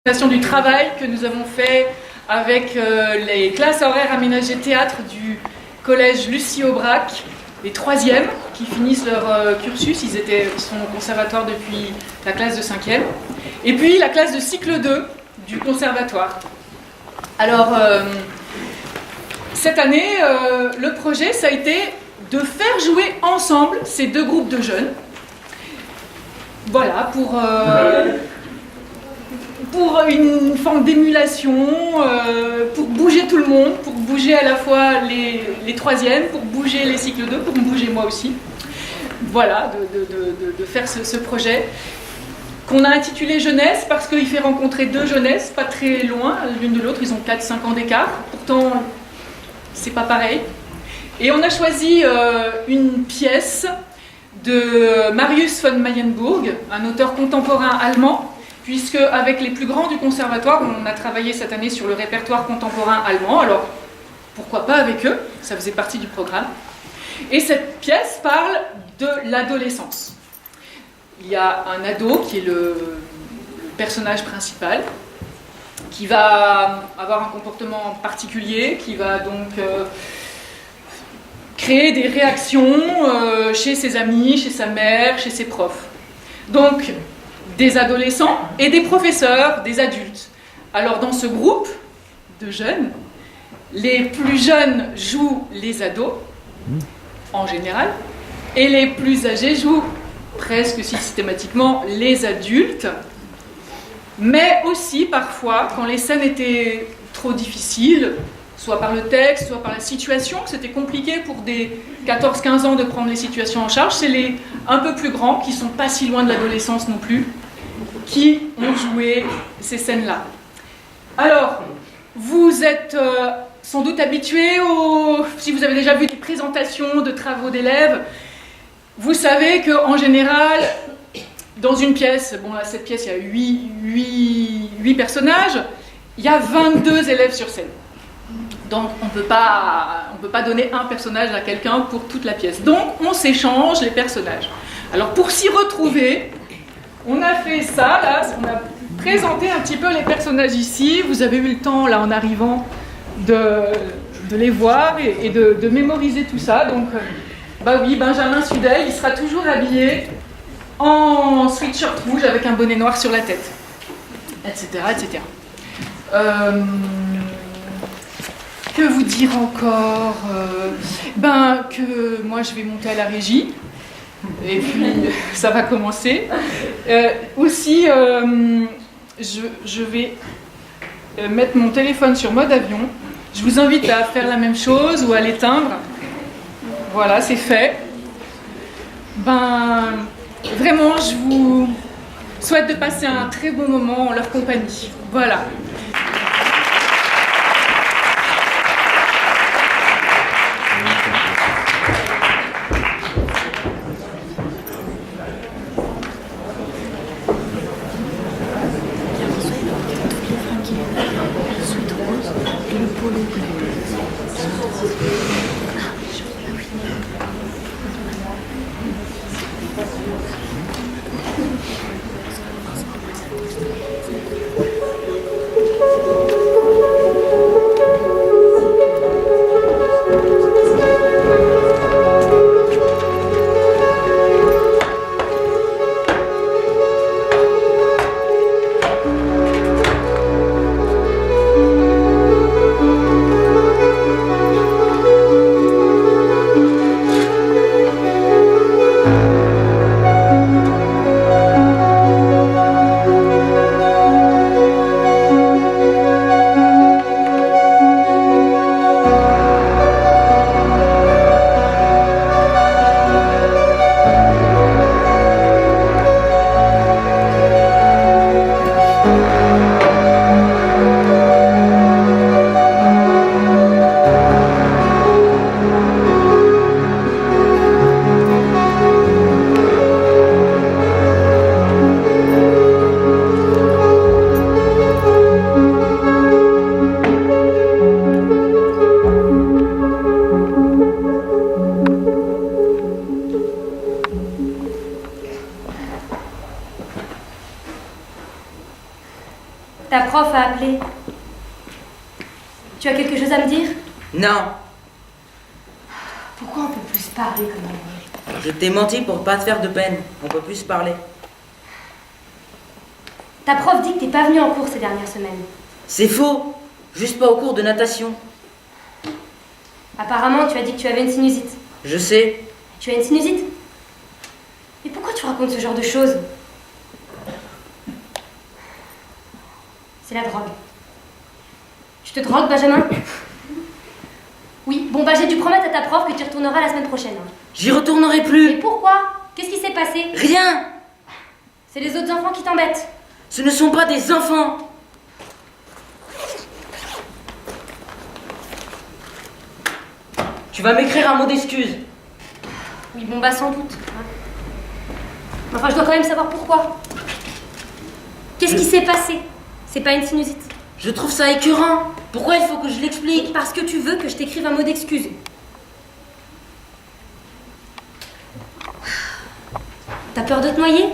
Du travail que nous avons fait avec les classes horaires aménagées théâtre du collège Lucie Aubrac, les 3e qui finissent leur cursus, ils sont au conservatoire depuis la classe de 5e, et puis la classe de cycle 2 du conservatoire. Alors, cette année, le projet, ça a été de faire jouer ensemble ces deux groupes de jeunes. Voilà, pour une forme d'émulation, pour bouger tout le monde, pour bouger à la fois les 3e, pour bouger les cycles 2, pour me bouger moi aussi. Voilà, de faire ce projet qu'on a intitulé Jeunesse parce qu'il fait rencontrer deux jeunesses, pas très loin l'une de l'autre, ils ont 4-5 ans d'écart, pourtant c'est pas pareil. Et on a choisi une pièce de Marius von Mayenburg, un auteur contemporain allemand, puisque avec les plus grands du conservatoire, on a travaillé cette année sur le répertoire contemporain allemand, alors pourquoi pas avec eux, ça faisait partie du programme. Et cette pièce parle de l'adolescence. Il y a un ado qui est le personnage principal, qui va avoir un comportement particulier, qui va donc créer des réactions chez ses amis, chez sa mère, chez ses profs. Donc, des adolescents et des professeurs, des adultes. Alors dans ce groupe de jeunes, les plus jeunes jouent les ados, en général, et les plus âgés jouent presque systématiquement les adultes, mais aussi parfois, quand les scènes étaient trop difficiles, soit par le texte, soit par la situation, que c'était compliqué pour des 14-15 ans de prendre les situations en charge, c'est les un peu plus grands, qui ne sont pas si loin de l'adolescence non plus, qui ont joué ces scènes-là. Alors, vous êtes sans doute habitués si vous avez déjà vu des présentations de travaux d'élèves, vous savez qu'en général, dans une pièce, bon là cette pièce il y a 8 personnages, il y a 22 élèves sur scène. Donc on ne peut pas donner un personnage à quelqu'un pour toute la pièce. Donc on s'échange les personnages. Alors pour s'y retrouver, on a fait ça, là, on a présenté un petit peu les personnages ici. Vous avez eu le temps, là, en arrivant, de les voir et de mémoriser tout ça. Donc, bah oui, Benjamin Sudel, il sera toujours habillé en sweatshirt rouge avec un bonnet noir sur la tête, etc., etc. Que vous dire encore que moi, je vais monter à la régie. Et puis, ça va commencer. Aussi, je vais mettre mon téléphone sur mode avion. Je vous invite à faire la même chose ou à l'éteindre. Voilà, c'est fait. Vraiment, je vous souhaite de passer un très bon moment en leur compagnie. Voilà. Ta prof a appelé. Tu as quelque chose à me dire? Non, Pourquoi on peut plus se parler comme avant? je t'ai menti pour pas te faire de peine. On peut plus se parler. Ta prof dit que t'es pas venu en cours ces dernières semaines. C'est faux. Juste pas au cours de natation. Apparemment, tu as dit que tu avais une sinusite. Je sais. Tu as une sinusite? Mais pourquoi tu racontes ce genre de choses? C'est la drogue. Tu te drogues, Benjamin? Oui, bon bah j'ai dû promettre à ta prof que tu y retourneras la semaine prochaine. J'y retournerai Mais plus. pourquoi? Qu'est-ce qui s'est passé? Rien. C'est les autres enfants qui t'embêtent. Ce ne sont pas des enfants. Tu vas m'écrire un mot d'excuse. Oui, bon bah sans doute. Hein. Enfin, je dois quand même savoir pourquoi. Qu'est-ce qui s'est passé? C'est pas une sinusite. Je trouve ça écœurant. Pourquoi il faut que je l'explique? Parce que tu veux que je t'écrive un mot d'excuse. T'as peur de te noyer?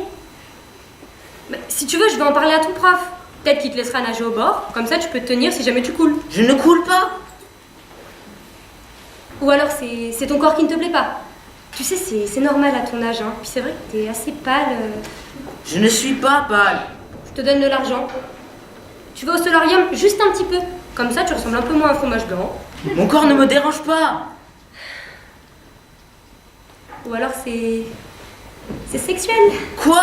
Bah, si tu veux, je vais en parler à ton prof. Peut-être qu'il te laissera nager au bord. Comme ça, tu peux te tenir si jamais tu coules. Je ne coule pas. Ou alors, c'est ton corps qui ne te plaît pas. Tu sais, c'est normal à ton âge. Hein. Puis c'est vrai que t'es assez pâle. Je ne suis pas pâle. Je te donne de l'argent. Tu vas au solarium juste un petit peu. Comme ça, tu ressembles un peu moins à un fromage blanc. Mon corps ne me dérange pas. Ou alors, c'est sexuel. Quoi?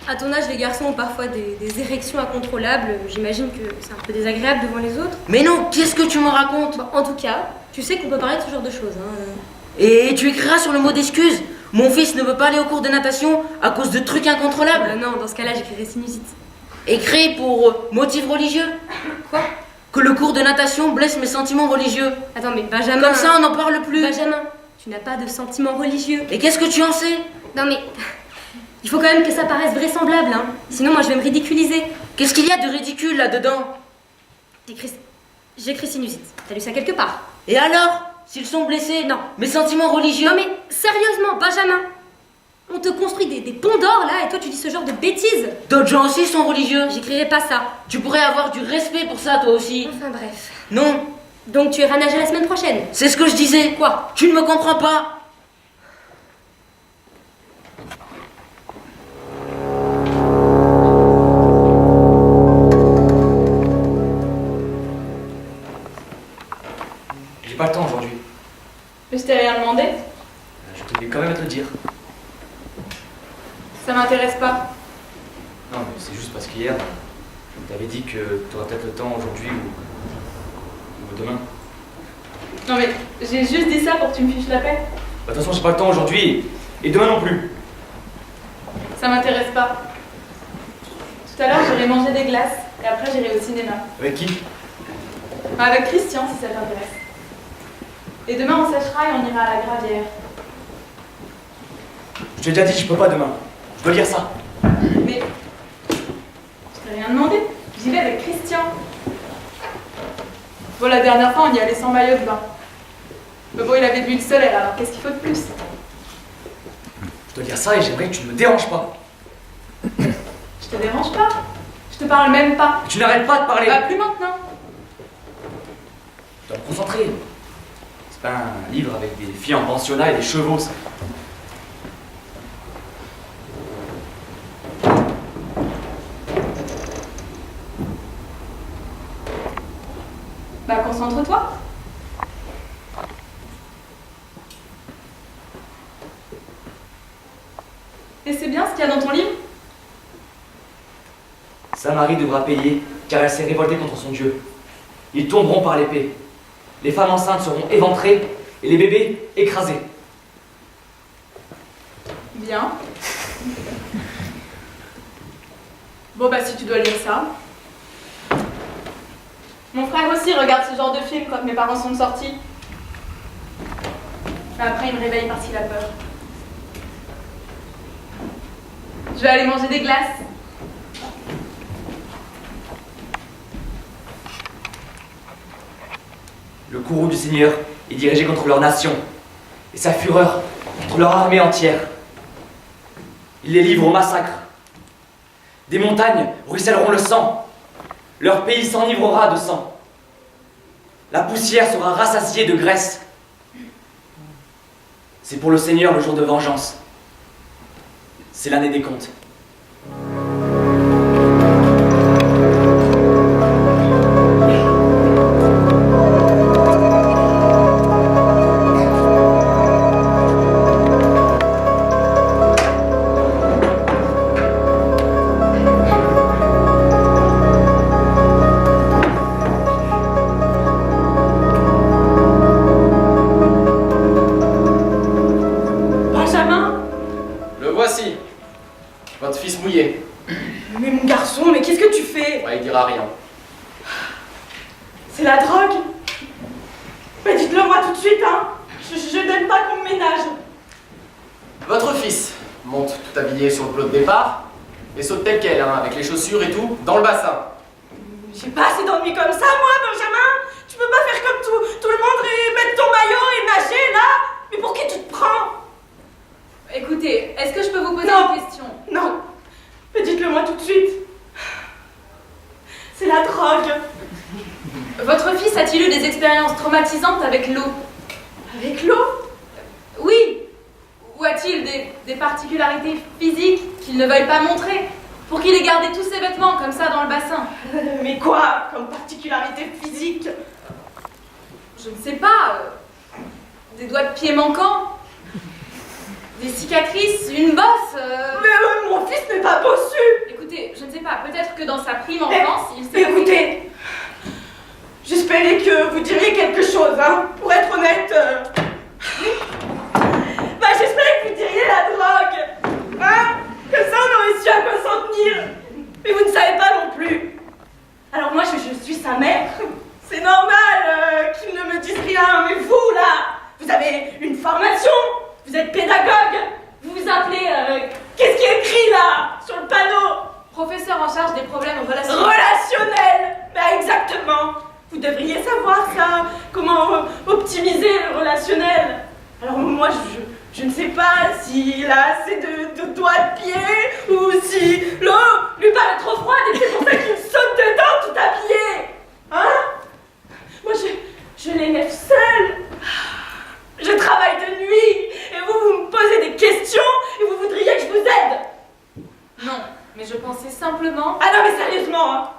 À ton âge, les garçons ont parfois des érections incontrôlables. J'imagine que c'est un peu désagréable devant les autres. Mais non, qu'est-ce que tu me racontes? Bon, en tout cas, tu sais qu'on peut parler de ce genre de choses. Hein. Et tu écriras sur le mot d'excuse. Mon fils ne veut pas aller au cours de natation à cause de trucs incontrôlables. Non, dans ce cas-là, j'écrirai sinusite. Écrit pour motif religieux. Quoi? Que le cours de natation blesse mes sentiments religieux. Attends, mais Benjamin... Comme ça, on n'en parle plus. Benjamin, tu n'as pas de sentiments religieux. Et qu'est-ce que tu en sais? Non, mais... Il faut quand même que ça paraisse vraisemblable, hein. Sinon, moi, je vais me ridiculiser. Qu'est-ce qu'il y a de ridicule là-dedans? J'écris sinusite. T'as lu ça quelque part? Et alors? S'ils sont blessés? Non. Mes sentiments religieux? Non, mais sérieusement, Benjamin, on te construit des ponts d'or, là, et toi, tu dis ce genre de bêtises. D'autres gens aussi sont religieux. J'écrirai pas ça. Tu pourrais avoir du respect pour ça, toi aussi. Enfin, bref. Non, Donc, tu iras nager la semaine prochaine? c'est ce que je disais. Quoi? Tu ne me comprends pas. J'ai pas le temps aujourd'hui. Mais je t'ai rien demandé. Je tenais quand même à te le dire. Ça m'intéresse pas. Non, mais c'est juste parce qu'hier, je t'avais dit que tu auras peut-être le temps aujourd'hui ou demain. Non mais j'ai juste dit ça pour que tu me fiches la paix. Bah, de toute façon, j'ai pas le temps aujourd'hui et demain non plus. Ça m'intéresse pas. Tout à l'heure, j'irai manger des glaces et après, j'irai au cinéma. Avec qui? Enfin, avec Christian, si ça t'intéresse. Et demain, on séchera et on ira à la gravière. Je t'ai déjà dit, je peux pas demain. Je dois lire ça. Mais je t'ai rien demandé. J'y vais avec Christian. Bon, la dernière fois, on y allait sans maillot de bain. Mais bon, il avait de l'huile solaire, alors qu'est-ce qu'il faut de plus? Je dois lire ça et j'aimerais que tu ne me déranges pas. Je te dérange pas. Je te parle même pas. Tu n'arrêtes pas de parler. Bah, plus maintenant. Je dois me concentrer. C'est pas un livre avec des filles en pensionnat et des chevaux, ça. Bah, concentre-toi. Et c'est bien ce qu'il y a dans ton livre? Samarie devra payer car elle s'est révoltée contre son Dieu. Ils tomberont par l'épée. Les femmes enceintes seront éventrées et les bébés écrasés. Bien. Bon, bah, si tu dois lire ça. Mon frère aussi regarde ce genre de film quand mes parents sont sortis. Après, il me réveille parce qu'il a peur. Je vais aller manger des glaces. Le courroux du Seigneur est dirigé contre leur nation et sa fureur contre leur armée entière. Il les livre au massacre. Des montagnes ruisselleront le sang. Leur pays s'enivrera de sang. La poussière sera rassasiée de graisse. C'est pour le Seigneur le jour de vengeance. C'est l'année des comptes. Votre fils mouillé. Mais mon garçon, mais qu'est-ce que tu fais? Ouais, il dira rien. C'est la drogue? Mais dites-le moi tout de suite, hein. Je n'aime pas qu'on me ménage. Votre fils monte tout habillé sur le plot de départ et saute tel quel, hein, avec les chaussures et tout, dans le bassin. J'ai pas assez dormi comme ça, moi, Benjamin. Tu peux pas faire comme tout le monde et mettre ton maillot et nager, là. Mais pour qui tu te prends? Écoutez, est-ce que je peux vous poser Non. une question? Non. Mais dites-le moi tout de suite. C'est la drogue. Votre fils a-t-il eu des expériences traumatisantes avec l'eau? Avec l'eau? Oui. Ou a-t-il des particularités physiques qu'il ne veuille pas montrer pour qu'il ait gardé tous ses vêtements comme ça dans le bassin? Mais quoi comme particularité physique? Je ne sais pas. Des doigts de pied manquants? Des cicatrices? Une bosse? Mais mon fils n'est pas bossu. Écoutez, je ne sais pas. Peut-être que dans sa prime enfance, il s'est... Écoutez, j'espérais que vous diriez quelque chose, hein. Pour être honnête, bah j'espérais que vous diriez la drogue, hein. Que ça on aurait su à quoi s'en tenir. Mais vous ne savez pas non plus. Alors moi je suis sa mère. C'est normal qu'il ne me dise rien. Mais vous là, vous avez une formation. Vous êtes pédagogue. Vous vous appelez qu'est-ce qui est écrit là sur le panneau? Professeur en charge des problèmes relationnels. Relationnel. Bah exactement. Vous devriez savoir ça. Comment optimiser le relationnel. Alors moi je ne sais pas s'il a assez de doigts de pied ou si l'eau lui paraît trop froide et c'est pour ça qu'il saute dedans tout habillé. Hein? Moi je l'élève seule. Je travaille de nuit et vous me posez des questions et vous voudriez que je vous aide. Non, mais je pensais simplement... Ah non mais sérieusement, hein.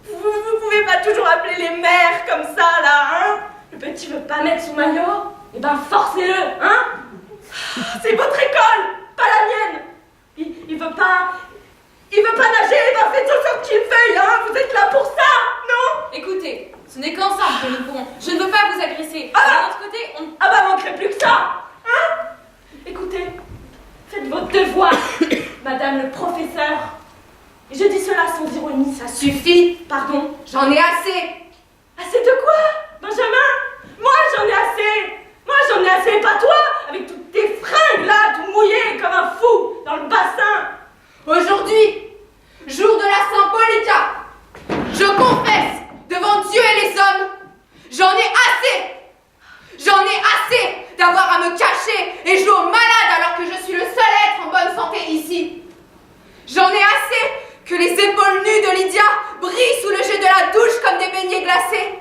Vous pouvez pas toujours appeler les mères comme ça là, hein? Le petit veut pas mettre son maillot? Eh ben forcez-le, hein? C'est votre école, pas la mienne. Il veut pas nager, eh ben faites en sorte qu'il veuille, hein? Vous êtes là pour ça, non? Écoutez, ce n'est qu'ensemble que nous pourrons. Je ne veux pas vous agresser. Ah De l'autre côté, on... Ah bah manquerait plus que ça, hein? Écoutez, faites votre devoir, madame le professeur. Et je dis cela sans ironie, ça suffit. Pardon, J'en ai assez. assez de quoi, Benjamin? Moi j'en ai assez. Moi j'en ai assez, pas toi, avec toutes tes fringues là, tout mouillé comme un fou dans le bassin. Aujourd'hui, jour de la Saint-Paul, je confesse devant Dieu et les hommes, j'en ai assez. J'en ai assez d'avoir à me cacher et jouer au malade alors que je suis le seul être en bonne santé ici. J'en ai assez que les épaules nues de Lydia brillent sous le jet de la douche comme des beignets glacés.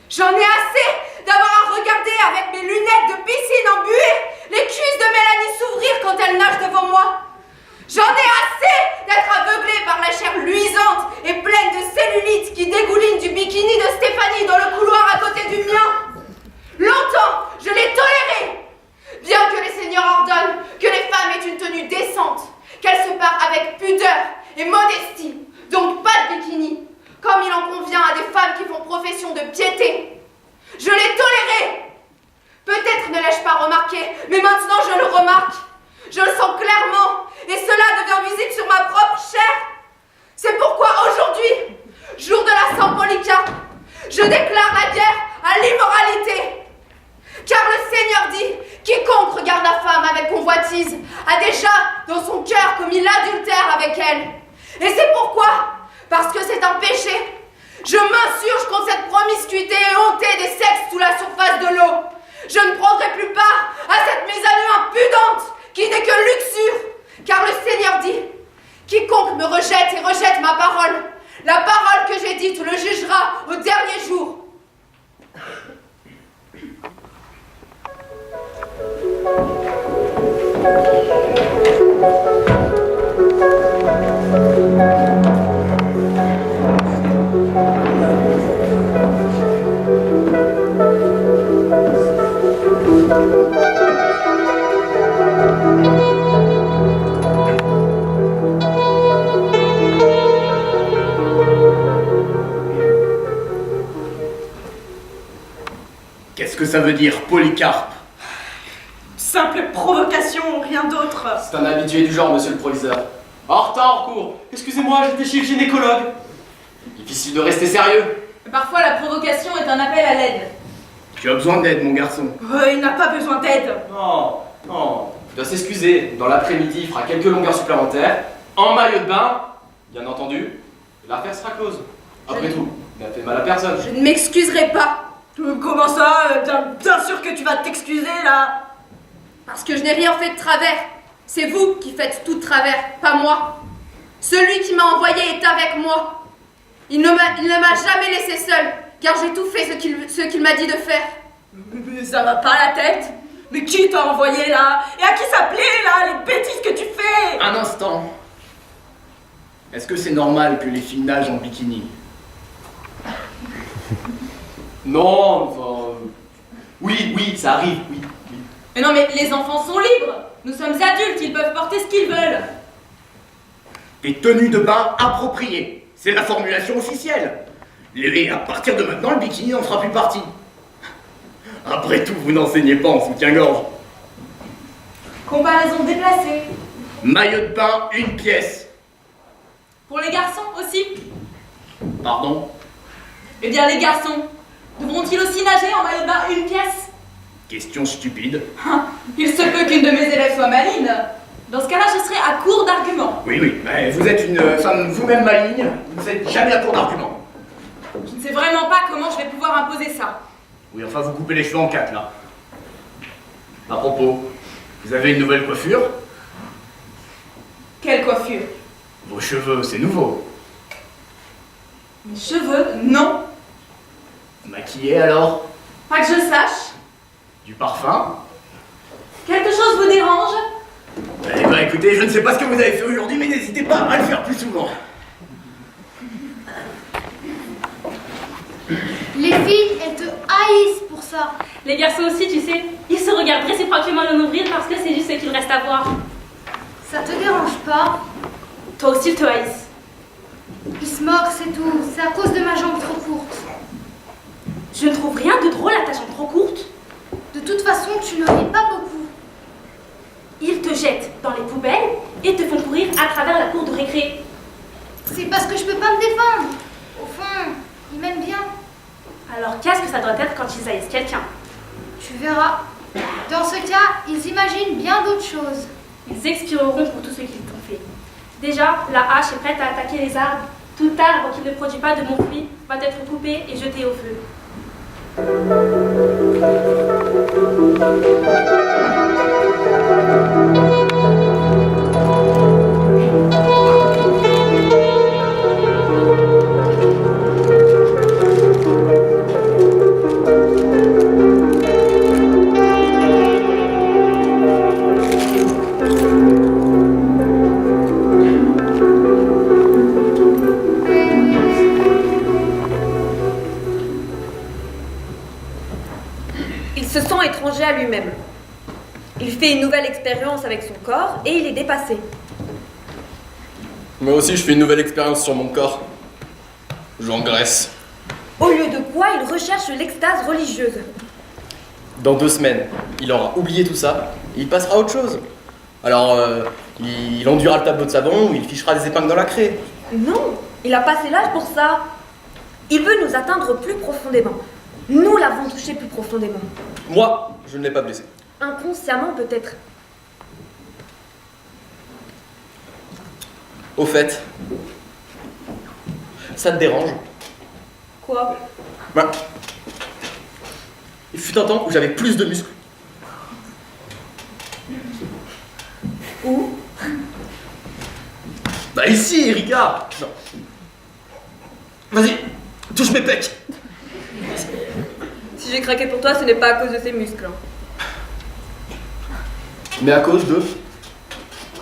J'en ai assez d'avoir à regarder avec mes lunettes de piscine en buée les cuisses de Mélanie s'ouvrir quand elle nage devant moi. J'en ai assez d'être aveuglée par la chair luisante et pleine de cellulite qui dégouline du bikini de Stéphanie dans le couloir à côté du mien. Longtemps, je l'ai toléré, bien que les seigneurs ordonnent que les femmes aient une tenue décente, qu'elles se parent avec pudeur et modestie, donc pas de bikini, comme il en convient à des femmes qui font profession de piété. Je l'ai toléré. Peut-être ne l'ai-je pas remarqué, mais maintenant je le remarque. Je le sens clairement, et cela devient visible sur ma propre chair. C'est pourquoi aujourd'hui, jour de la Saint-Paulica, je déclare la guerre à l'immoralité. Car le Seigneur dit, quiconque regarde la femme avec convoitise a déjà dans son cœur commis l'adultère avec elle. Et c'est pourquoi, parce que c'est un péché, je m'insurge contre cette promiscuité éhontée des sexes sous la surface de l'eau. Je ne prendrai plus part à cette mise à nu impudente qui n'est que luxure, car le Seigneur dit, Quiconque me rejette et rejette ma parole, la parole que j'ai dite le jugera au dernier jour. Qu'est-ce que ça veut dire, Polycarpe? Simple provocation, rien d'autre. C'est un habitué du genre, monsieur le proviseur. En retard en cours. Excusez-moi, j'étais chez le gynécologue. Difficile de rester sérieux. Parfois, la provocation est un appel à l'aide. Tu as besoin d'aide, mon garçon. Il n'a pas besoin d'aide. Non, non. Il doit s'excuser. Dans l'après-midi, il fera quelques longueurs supplémentaires. En maillot de bain, bien entendu. Et l'affaire sera close. Après tout, il n'a fait mal à personne. Je ne m'excuserai pas, Comment ça bien sûr que tu vas t'excuser là. parce que je n'ai rien fait de travers. C'est vous qui faites tout de travers, pas moi. Celui qui m'a envoyé est avec moi. Il ne m'a jamais laissé seul, car j'ai tout fait ce qu'il m'a dit de faire. Mais ça va pas la tête. Mais qui t'a envoyé là? Et à qui ça plaît là, les bêtises que tu fais? Un instant. Est-ce que c'est normal que les filles nagent en bikini? Non, enfin... Oui, ça arrive, oui. Mais non, mais les enfants sont libres. Nous sommes adultes, ils peuvent porter ce qu'ils veulent. Des tenues de bain appropriées. C'est la formulation officielle. Et à partir de maintenant, le bikini n'en fera plus partie. Après tout, vous n'enseignez pas en soutien-gorge. Comparaison déplacée. Maillot de bain, une pièce. Pour les garçons aussi. Pardon? Eh bien, les garçons, devront-ils aussi nager en maillot de bain une pièce? Question stupide. Il se peut qu'une de mes élèves soit maligne. Dans ce cas-là, je serai à court d'arguments. Oui, mais vous êtes une femme vous-même maligne. Vous n'êtes jamais à court d'arguments. Je ne sais vraiment pas comment je vais pouvoir imposer ça. Oui, enfin, vous coupez les cheveux en quatre, là. À propos, vous avez une nouvelle coiffure? Quelle coiffure? Vos cheveux, c'est nouveau. Mes cheveux? Non. Maquillé, alors? Pas que je sache. Du parfum? Quelque chose vous dérange? Eh ben, écoutez, je ne sais pas ce que vous avez fait aujourd'hui, mais n'hésitez pas à le faire plus souvent. Les filles, elles te haïssent pour ça. Les garçons aussi, tu sais, ils se regardent réciproquement le nombril parce que c'est juste ce qu'il reste à voir. Ça te dérange pas? Toi aussi, ils te haïssent. Ils se moquent, c'est tout. C'est à cause de ma jambe trop courte. Je ne trouve rien de drôle à ta jambe trop courte. De toute façon, tu ne ris pas beaucoup. Ils te jettent dans les poubelles et te font courir à travers la cour de récré. C'est parce que je peux pas me défendre. Au fond, ils m'aiment bien. Alors qu'est-ce que ça doit être quand ils haïssent quelqu'un? Tu verras. Dans ce cas, ils imaginent bien d'autres choses. Ils expireront pour tout ce qu'ils t'ont fait. Déjà, la hache est prête à attaquer les arbres. Tout arbre qui ne produit pas de bons fruits va être coupé et jeté au feu. Il se sent étranger à lui-même. Il fait une nouvelle expérience avec son corps et il est dépassé. Moi aussi, je fais une nouvelle expérience sur mon corps. J'engraisse. Au lieu de quoi, il recherche l'extase religieuse. Dans 2 semaines, il aura oublié tout ça et il passera à autre chose. Alors, il enduira le tableau de savon ou il fichera des épingles dans la craie. Non, il a passé l'âge pour ça. Il veut nous atteindre plus profondément. Nous l'avons touché plus profondément. Moi, je ne l'ai pas blessé. Inconsciemment peut-être. Au fait, ça te dérange? Quoi? Bah, il fut un temps où j'avais plus de muscles. Où? Bah ici, Erika. Non. Vas-y, touche mes pecs. Si j'ai craqué pour toi, ce n'est pas à cause de ses muscles. Mais à cause de...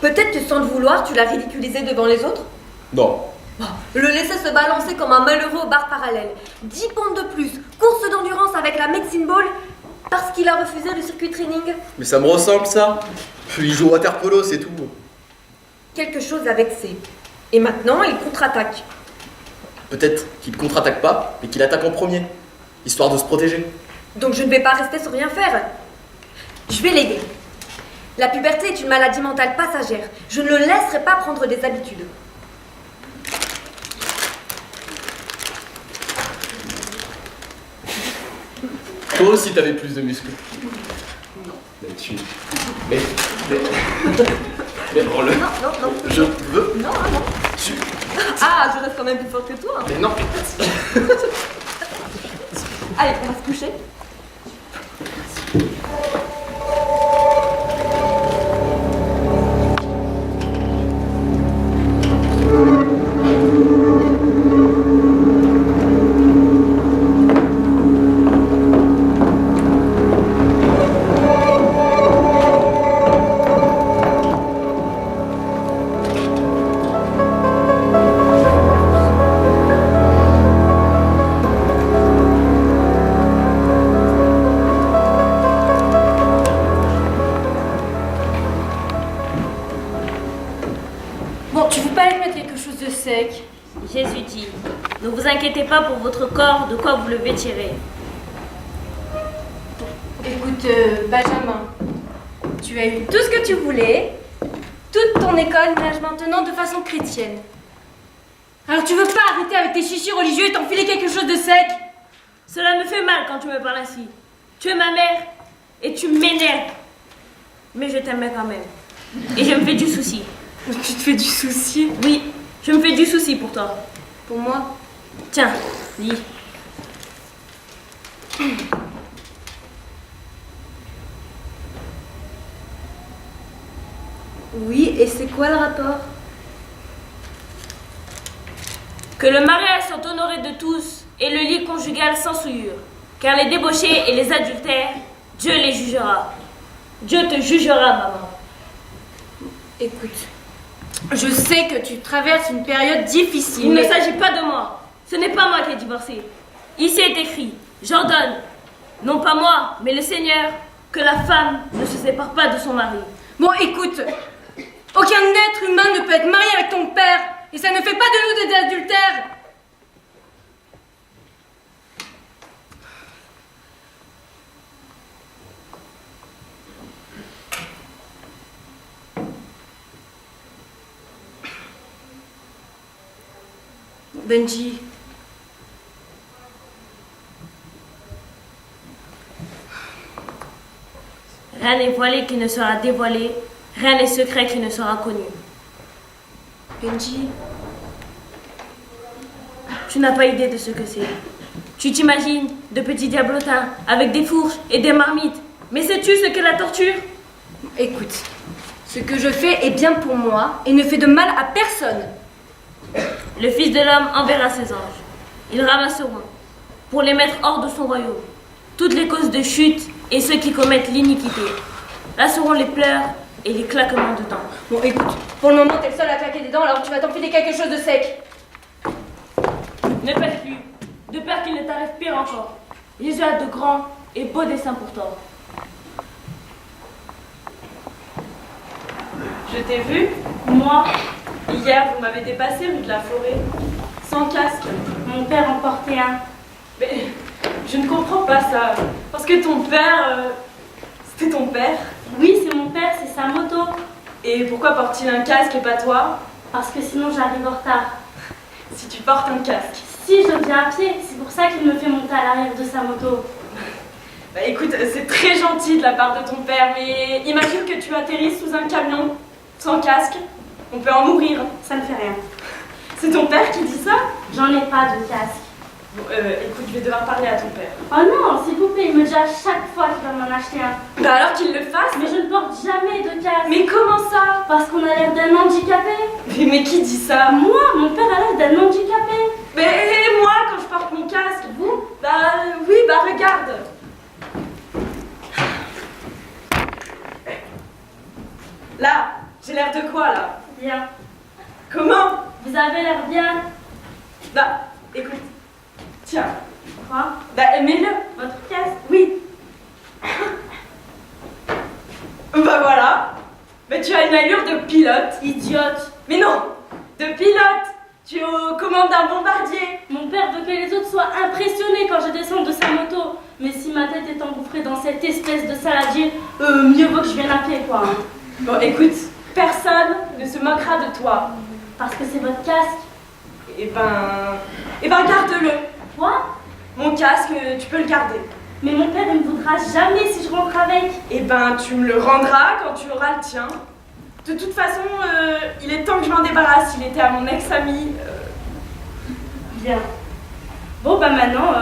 Peut-être que sans le vouloir, tu l'as ridiculisé devant les autres. Non. Le laisser se balancer comme un malheureux au bar parallèle. 10 pentes de plus, course d'endurance avec la Medicine Ball, parce qu'il a refusé le circuit training. Mais ça me ressemble, ça. Il joue au water polo, c'est tout. Quelque chose a vexé. Et maintenant, il contre-attaque. Peut-être qu'il ne contre-attaque pas, mais qu'il attaque en premier, histoire de se protéger. Donc je ne vais pas rester sans rien faire. Je vais l'aider. La puberté est une maladie mentale passagère. Je ne le laisserai pas prendre des habitudes. Toi aussi, t'avais plus de muscles. Mais tu... Mais oh, le... Non. Je veux... Non. Tu... Ah, je reste quand même plus forte que toi. Mais non. Allez, on va se coucher. Jésus dit, ne vous inquiétez pas pour votre corps, de quoi vous le vêtirez. Écoute, Benjamin, tu as eu tout ce que tu voulais. Toute ton école nage maintenant de façon chrétienne. Alors tu veux pas arrêter avec tes chichis religieux et t'enfiler quelque chose de sec? Cela me fait mal quand tu me parles ainsi. Tu es ma mère et tu m'énerves. Mais je t'aimais quand même. Et je me fais du souci. Tu te fais du souci? Oui, je me fais du souci pour toi. Pour moi? Tiens, lis. Oui, et c'est quoi le rapport? Que le mariage soit honoré de tous et le lit conjugal sans souillure. Car les débauchés et les adultères, Dieu les jugera. Dieu te jugera, maman. Écoute, je sais que tu traverses une période difficile. Il ne s'agit pas de moi. Ce n'est pas moi qui ai divorcé. Ici est écrit, j'ordonne, non pas moi, mais le Seigneur, que la femme ne se sépare pas de son mari. Bon, écoute, aucun être humain ne peut être marié avec ton père, et ça ne fait pas de nous des adultères. Benji. Rien n'est voilé qui ne sera dévoilé, rien n'est secret qui ne sera connu. Benji. Tu n'as pas idée de ce que c'est. Tu t'imagines de petits diablotins avec des fourches et des marmites. Mais sais-tu ce qu'est la torture? Écoute, ce que je fais est bien pour moi et ne fait de mal à personne. Le Fils de l'homme enverra ses anges. Ils ramasseront, pour les mettre hors de son royaume, toutes les causes de chute et ceux qui commettent l'iniquité. Là seront les pleurs et les claquements de dents. Bon, écoute, pour le moment, t'es le seul à claquer des dents, alors tu vas t'enfiler quelque chose de sec. Ne pèse plus, de peur qu'il ne t'arrive pire encore. Jésus a de grands et beaux desseins pour toi. Je t'ai vu, moi. Hier, vous m'avez dépassé rue de la Forêt, sans casque. Mon père en portait un. Mais je ne comprends pas ça. Parce que ton père... c'était ton père? Oui, c'est mon père, c'est sa moto. Et pourquoi porte-t-il un casque et pas toi? Parce que sinon j'arrive en retard. Si tu portes un casque. Si, je viens à pied, c'est pour ça qu'il me fait monter à l'arrière de sa moto. Bah écoute, c'est très gentil de la part de ton père, mais imagine que tu atterrisses sous un camion, sans casque. On peut en mourir. Ça ne fait rien. C'est ton père qui dit ça? J'en ai pas de casque. Bon, écoute, je vais devoir parler à ton père. Oh non, s'il vous plaît, il me dit à chaque fois qu'il va m'en acheter un. Bah alors qu'il le fasse. Mais je ne porte jamais de casque. Mais comment ça? Parce qu'on a l'air d'un handicapé. Mais qui dit ça? Moi, mon père a l'air d'un handicapé. Mais moi, quand je porte mon casque, Vous? bah oui, bah regarde. Là, j'ai l'air de quoi là? Bien. Comment? Vous avez l'air bien. Bah, écoute. Tiens. Quoi? Bah, mets-le. Votre casque? Oui. Bah voilà. Mais tu as une allure de pilote. Idiote. Mais non, de pilote. Tu es aux commandes d'un bombardier. Mon père veut que les autres soient impressionnés quand je descends de sa moto. Mais si ma tête est engouffrée dans cette espèce de saladier, mieux vaut que je vienne à pied, quoi. Bon, écoute, personne ne se moquera de toi. Parce que c'est votre casque. Eh ben, garde-le. Quoi? Mon casque, tu peux le garder. Mais mon père, il ne voudra jamais si je rentre avec. Eh ben, tu me le rendras quand tu auras le tien. De toute façon, il est temps que je m'en débarrasse. Il était à mon ex-ami. Bien. Bon, bah maintenant,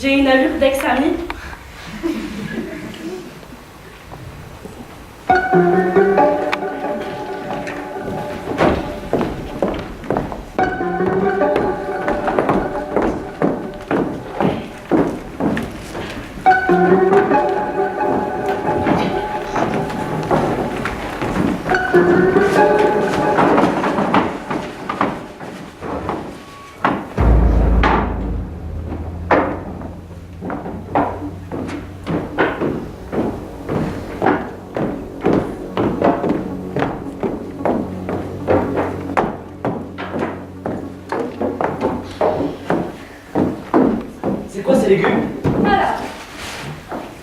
j'ai une allure d'ex-ami. C'est quoi ces légumes? Voilà.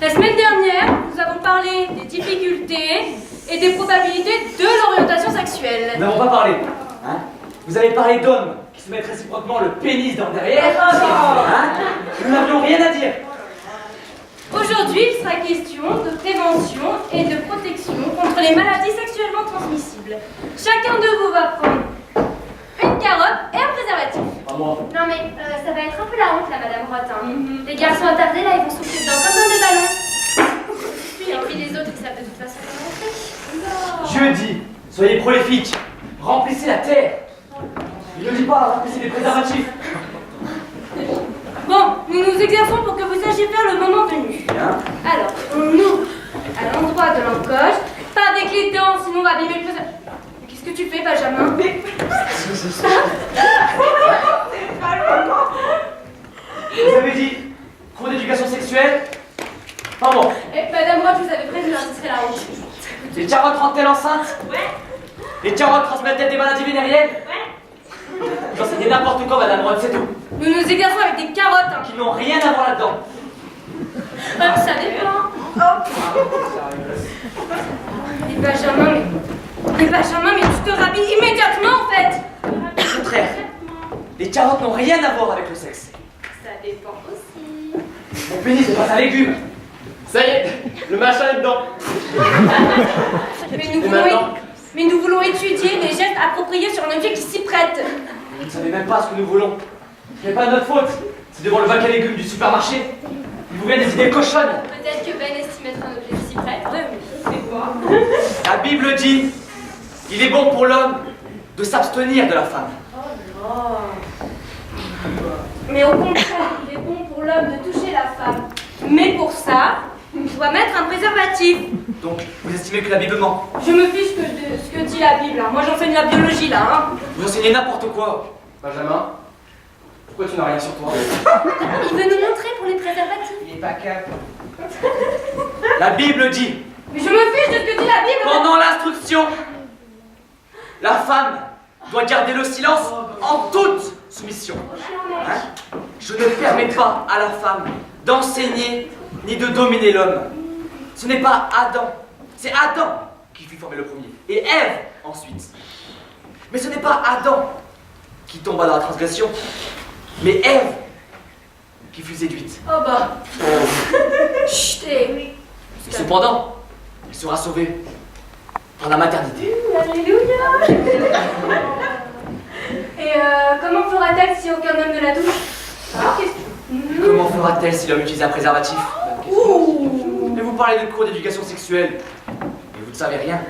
La semaine dernière, nous avons parlé des difficultés et des probabilités de l'orientation sexuelle. Nous n'avons pas parlé. Hein? Vous avez parlé d'hommes qui se mettent réciproquement le pénis dans le derrière. Hein? Nous n'avions rien à dire. Aujourd'hui, il sera question de prévention et de protection contre les maladies sexuellement transmissibles. Chacun de vous va prendre une carotte et un préservatif. Pas moi. Non mais ça va être un peu la honte là, Madame Roth. Hein. Les garçons attardés là, ils vont souffler dedans comme dans des ballons. Et puis les autres, ils savent de toute façon comment on fait. Dieu dit, soyez prolifiques, remplissez la terre. Il ne dit pas, remplissez les préservatifs. Bon, nous nous exerçons pour que vous sachiez faire le moment venu. Bien. Alors, on ouvre à l'endroit de l'encoche, pas avec les dents, sinon on va abîmer le préservatif. Qu'est-ce que tu fais, Benjamin? Vous avez dit, cours d'éducation sexuelle? Pas bon. Eh, Madame Roth, je vous avais prévenu, hein, ce serait la honte. Les carottes rendent-elles enceintes? Ouais. Les carottes transmettent-elles des maladies vénériennes? Ouais. J'enseignais n'importe quoi, Madame Roth, c'est tout. Nous nous exerçons avec des carottes. Hein. Qui n'ont rien à voir là-dedans. Ça dépend. Et Benjamin, mais tu te rhabilles immédiatement en fait. Au contraire, les carottes n'ont rien à voir avec le sexe. Ça dépend aussi. Mon pénis n'est pas un légume. Ça y est, le machin est dedans. Mais nous voulons étudier les gestes appropriés sur un objet qui s'y prête. Vous ne savez même pas ce que nous voulons. Ce n'est pas de notre faute. C'est devant le bac à légumes du supermarché. Il vous vient des idées cochonnes. Peut-être que Ben estime être un objet qui s'y prête. C'est quoi? La Bible dit il est bon pour l'homme de s'abstenir de la femme. Mais au contraire, il est bon pour l'homme de toucher la femme. Mais pour ça, il doit mettre un préservatif. Donc, vous estimez que la Bible ment? Je me fiche de ce que dit la Bible. Hein. Moi, j'enseigne la biologie là. Hein. Vous enseignez n'importe quoi. Benjamin, pourquoi tu n'as rien sur toi? Il veut nous montrer pour les préservatifs. Il est pas cap. La Bible dit Mais je me fiche de ce que dit la Bible. pendant l'instruction, la femme doit garder le silence en toute soumission. Hein? Je ne permets pas à la femme d'enseigner ni de dominer l'homme. Ce n'est pas Adam, c'est Adam qui fut formé le premier, et Ève ensuite. Mais ce n'est pas Adam qui tomba dans la transgression, mais Ève qui fut séduite. Oh bah. Chut, Et cependant, il sera sauvé par la maternité. Alléluia. Et comment fera-t-elle si aucun homme ne la touche? Question. fera-t-elle si l'homme utilise un préservatif? Et vous parlez de cours d'éducation sexuelle, et vous ne savez rien.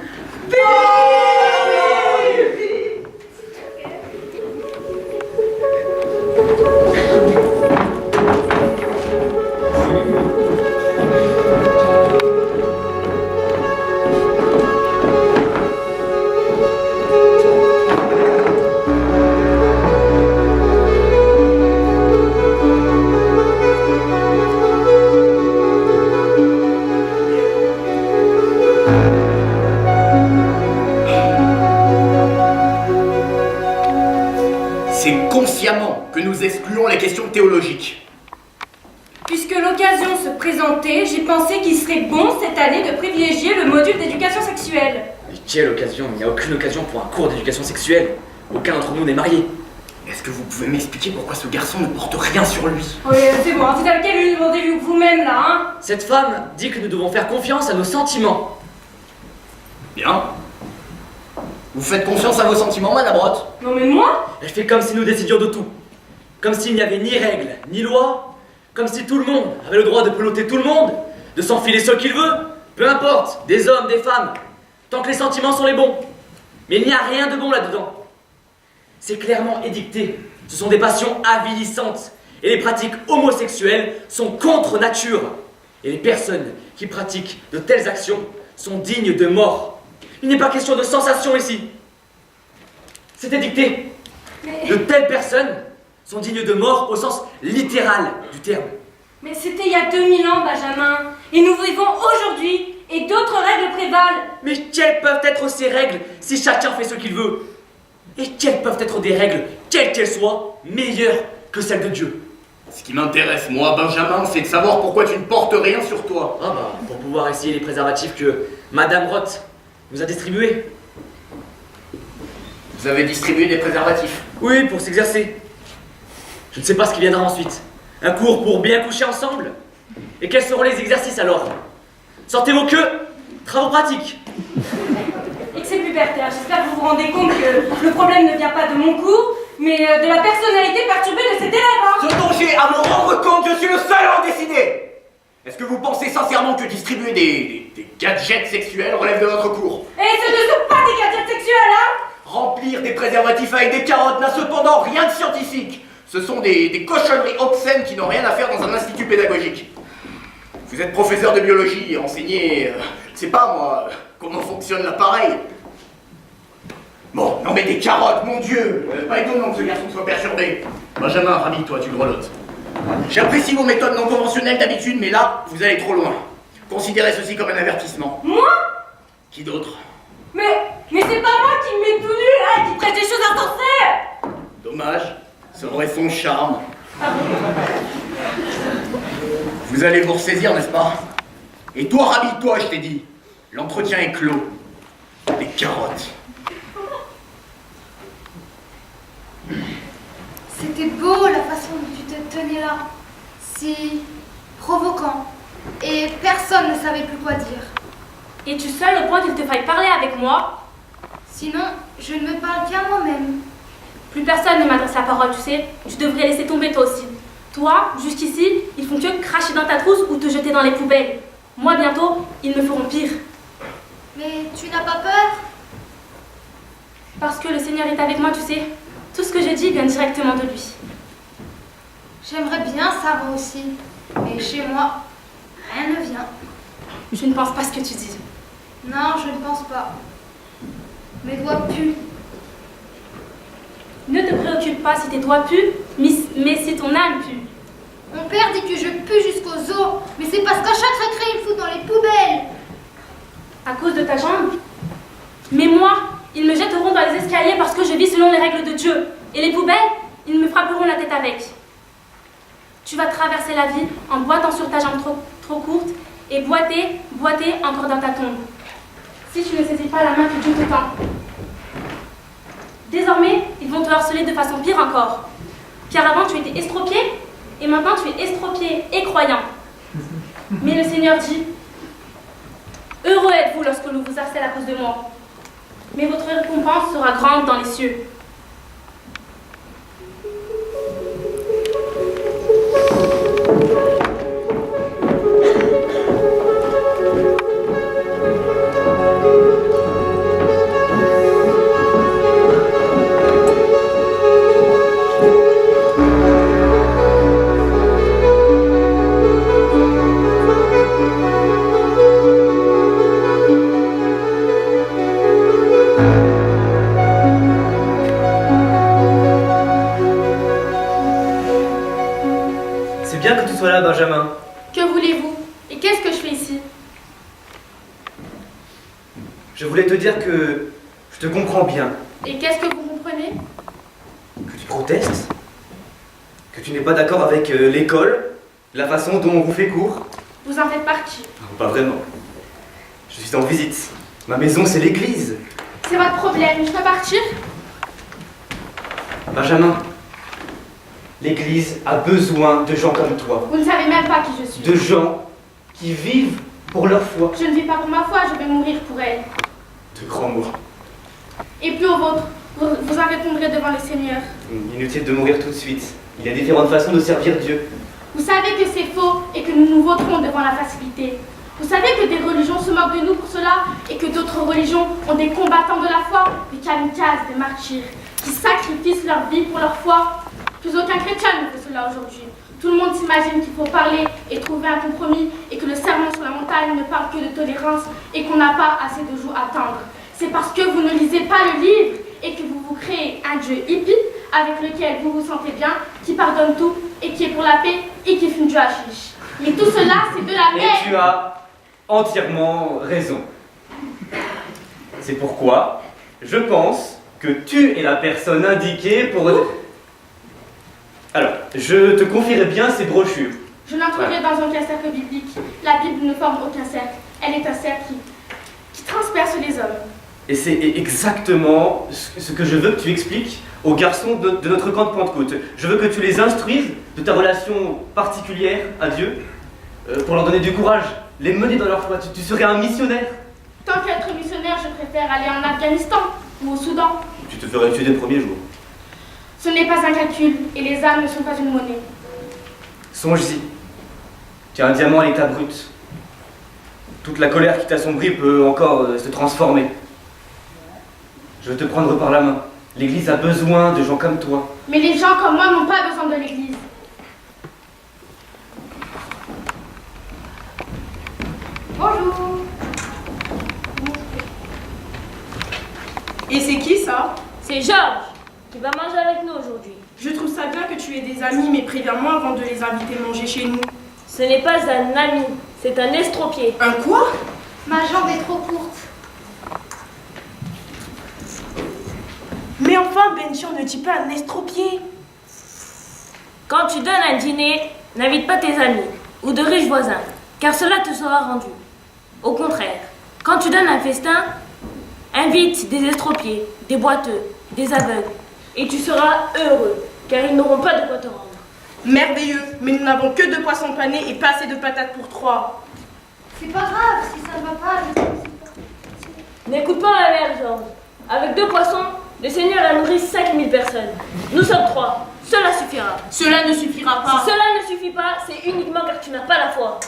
C'est consciemment que nous excluons les questions théologiques. Puisque l'occasion se présentait, j'ai pensé qu'il serait bon cette année de privilégier le module d'éducation sexuelle. Mais quelle occasion? Il n'y a aucune occasion pour un cours d'éducation sexuelle. Aucun d'entre nous n'est marié. Est-ce que vous pouvez m'expliquer pourquoi ce garçon ne porte rien sur lui? Oui, c'est bon, c'est avec quel rendez-vous vous-même là, hein? Cette femme dit que nous devons faire confiance à nos sentiments. Bien. Vous faites confiance à vos sentiments, Madame Roth? Non mais moi? Elle fait comme si nous décidions de tout. Comme s'il n'y avait ni règles, ni loi. Comme si tout le monde avait le droit de peloter tout le monde, de s'enfiler ce qu'il veut. Peu importe, des hommes, des femmes. Tant que les sentiments sont les bons. Mais il n'y a rien de bon là-dedans. C'est clairement édicté. Ce sont des passions avilissantes. Et les pratiques homosexuelles sont contre nature. Et les personnes qui pratiquent de telles actions sont dignes de mort. Il n'est pas question de sensation ici. C'est édicté. De telles personnes sont dignes de mort au sens littéral du terme. Mais c'était il y a 2000 ans, Benjamin. Et nous vivons aujourd'hui, et d'autres règles prévalent. Mais quelles peuvent être ces règles si chacun fait ce qu'il veut? Et quelles peuvent être des règles, quelles qu'elles soient, meilleures que celles de Dieu? Ce qui m'intéresse, moi, Benjamin, c'est de savoir pourquoi tu ne portes rien sur toi. Ah bah, pour pouvoir essayer les préservatifs que Madame Roth vous a distribués. Vous avez distribué des préservatifs? Oui, pour s'exercer. Je ne sais pas ce qui viendra ensuite. Un cours pour bien coucher ensemble? Et quels seront les exercices alors? Sortez vos queues, travaux pratiques. Et que c'est pubertaire, j'espère que vous vous rendez compte que le problème ne vient pas de mon cours, mais de la personnalité perturbée de cet élève. Hein. Ce dont j'ai à me rendre compte, je suis le seul à en décider. Est-ce que vous pensez sincèrement que distribuer des gadgets sexuels relève de votre cours? Et ce ne sont pas des gadgets sexuels, hein? Remplir des préservatifs avec des carottes n'a cependant rien de scientifique. Ce sont des cochonneries obscènes qui n'ont rien à faire dans un institut pédagogique. Vous êtes professeur de biologie et enseignez, je ne sais pas moi, comment fonctionne l'appareil. Bon, non mais des carottes, mon Dieu, pas étonnant que ce garçon soit perturbé. Benjamin, rhabille-toi, tu grelottes. J'apprécie vos méthodes non conventionnelles d'habitude, mais là, vous allez trop loin. Considérez ceci comme un avertissement. Moi? Qui d'autre? Mais c'est pas moi qui me mets tout nu là, qui prête des choses insensées. Dommage, ça aurait son charme. Vous allez vous ressaisir, n'est-ce pas? Et toi, rhabille-toi, je t'ai dit. L'entretien est clos. Des carottes. C'était beau la façon dont tu te tenais là. Si provoquant. Et personne ne savait plus quoi dire. Es-tu seul au point qu'il te faille parler avec moi? Sinon, je ne me parle qu'à moi-même. Plus personne ne m'adresse la parole, tu sais. Tu devrais laisser tomber toi aussi. Toi, jusqu'ici, ils font que cracher dans ta trousse ou te jeter dans les poubelles. Moi, bientôt, ils me feront pire. Mais tu n'as pas peur? Parce que le Seigneur est avec moi, tu sais. Tout ce que je dis vient directement de lui. J'aimerais bien ça moi aussi. Mais chez moi, rien ne vient. Je ne pense pas ce que tu dis. Non, je ne pense pas. Mes doigts puent. Ne te préoccupe pas si tes doigts puent, mais si ton âme pue. Mon père dit que je pue jusqu'aux os, mais c'est parce qu'à chaque récré, il me fout dans les poubelles. À cause de ta jambe? Mais moi, ils me jetteront dans les escaliers parce que je vis selon les règles de Dieu. Et les poubelles, ils me frapperont la tête avec. Tu vas traverser la vie en boitant sur ta jambe trop courte et boiter encore dans ta tombe. Si tu ne saisis pas la main que Dieu te tend. Désormais, ils vont te harceler de façon pire encore. Car avant, tu étais estropié, et maintenant tu es estropié et croyant. Mais le Seigneur dit, heureux êtes-vous lorsque l'on vous harcèle à cause de moi. Mais votre récompense sera grande dans les cieux. bien que tu sois là, Benjamin. Que voulez-vous? Et qu'est-ce que je fais ici? Je voulais te dire que je te comprends bien. Et qu'est-ce que vous comprenez? Que tu protestes, que tu n'es pas d'accord avec l'école, la façon dont on vous fait cours. Vous en faites partie. Non, pas vraiment. Je suis en visite. Ma maison, c'est l'église. C'est votre problème. Je peux partir? Benjamin, l'église a besoin de gens comme toi. Vous ne savez même pas qui je suis. De gens qui vivent pour leur foi. Je ne vis pas pour ma foi, je vais mourir pour elle. De grands mots. Et puis au vôtre, vous en répondrez devant le Seigneur. Inutile de mourir tout de suite. Il y a différentes façons de servir Dieu. Vous savez que c'est faux et que nous nous voterons devant la facilité. Vous savez que des religions se moquent de nous pour cela et que d'autres religions ont des combattants de la foi, des kamikazes, des martyrs, qui sacrifient leur vie pour leur foi. Plus aucun chrétien ne fait cela aujourd'hui. Tout le monde s'imagine qu'il faut parler et trouver un compromis et que le sermon sur la montagne ne parle que de tolérance et qu'on n'a pas assez de jours à tendre. C'est parce que vous ne lisez pas le livre et que vous vous créez un Dieu hippie avec lequel vous vous sentez bien, qui pardonne tout et qui est pour la paix et qui fume du hashish. Mais tout cela, c'est de la merde. Et tu as entièrement raison. C'est pourquoi je pense que tu es la personne indiquée pour... Alors, je te confierai bien ces brochures. Je n'entrerai dans aucun cercle biblique. La Bible ne forme aucun cercle. Elle est un cercle qui transperce les hommes. Et c'est exactement ce que je veux que tu expliques aux garçons de notre camp de Pentecôte. Je veux que tu les instruises de ta relation particulière à Dieu, pour leur donner du courage, les mener dans leur foi. Tu serais un missionnaire. Tant qu'être missionnaire, je préfère aller en Afghanistan ou au Soudan. Tu te ferais tuer dès le premier jour. Ce n'est pas un calcul, et les âmes ne sont pas une monnaie. Songe-y. Tu as un diamant à l'état brut. Toute la colère qui t'assombrit peut encore se transformer. Je veux te prendre par la main. L'Église a besoin de gens comme toi. Mais les gens comme moi n'ont pas besoin de l'Église. Bonjour. Et c'est qui ça? C'est Georges qui va manger avec nous aujourd'hui. Je trouve ça bien que tu aies des amis, mais préviens-moi avant de les inviter manger chez nous. Ce n'est pas un ami, c'est un estropié. Un quoi? Ma jambe est trop courte. Mais enfin, Benji, on ne dit pas un estropié. Quand tu donnes un dîner, n'invite pas tes amis ou de riches voisins, car cela te sera rendu. Au contraire, quand tu donnes un festin, invite des estropiés, des boiteux, des aveugles, et tu seras heureux, car ils n'auront pas de quoi te rendre. Merveilleux, mais nous n'avons que 2 poissons panés et pas assez de patates pour 3. C'est pas grave, si ça ne va pas, je sais pas. N'écoute pas ma mère, Georges. Avec 2 poissons, le Seigneur a nourri 5000 personnes. Nous sommes 3. Cela suffira. Cela ne suffira pas. Si cela ne suffit pas, c'est uniquement car tu n'as pas la foi.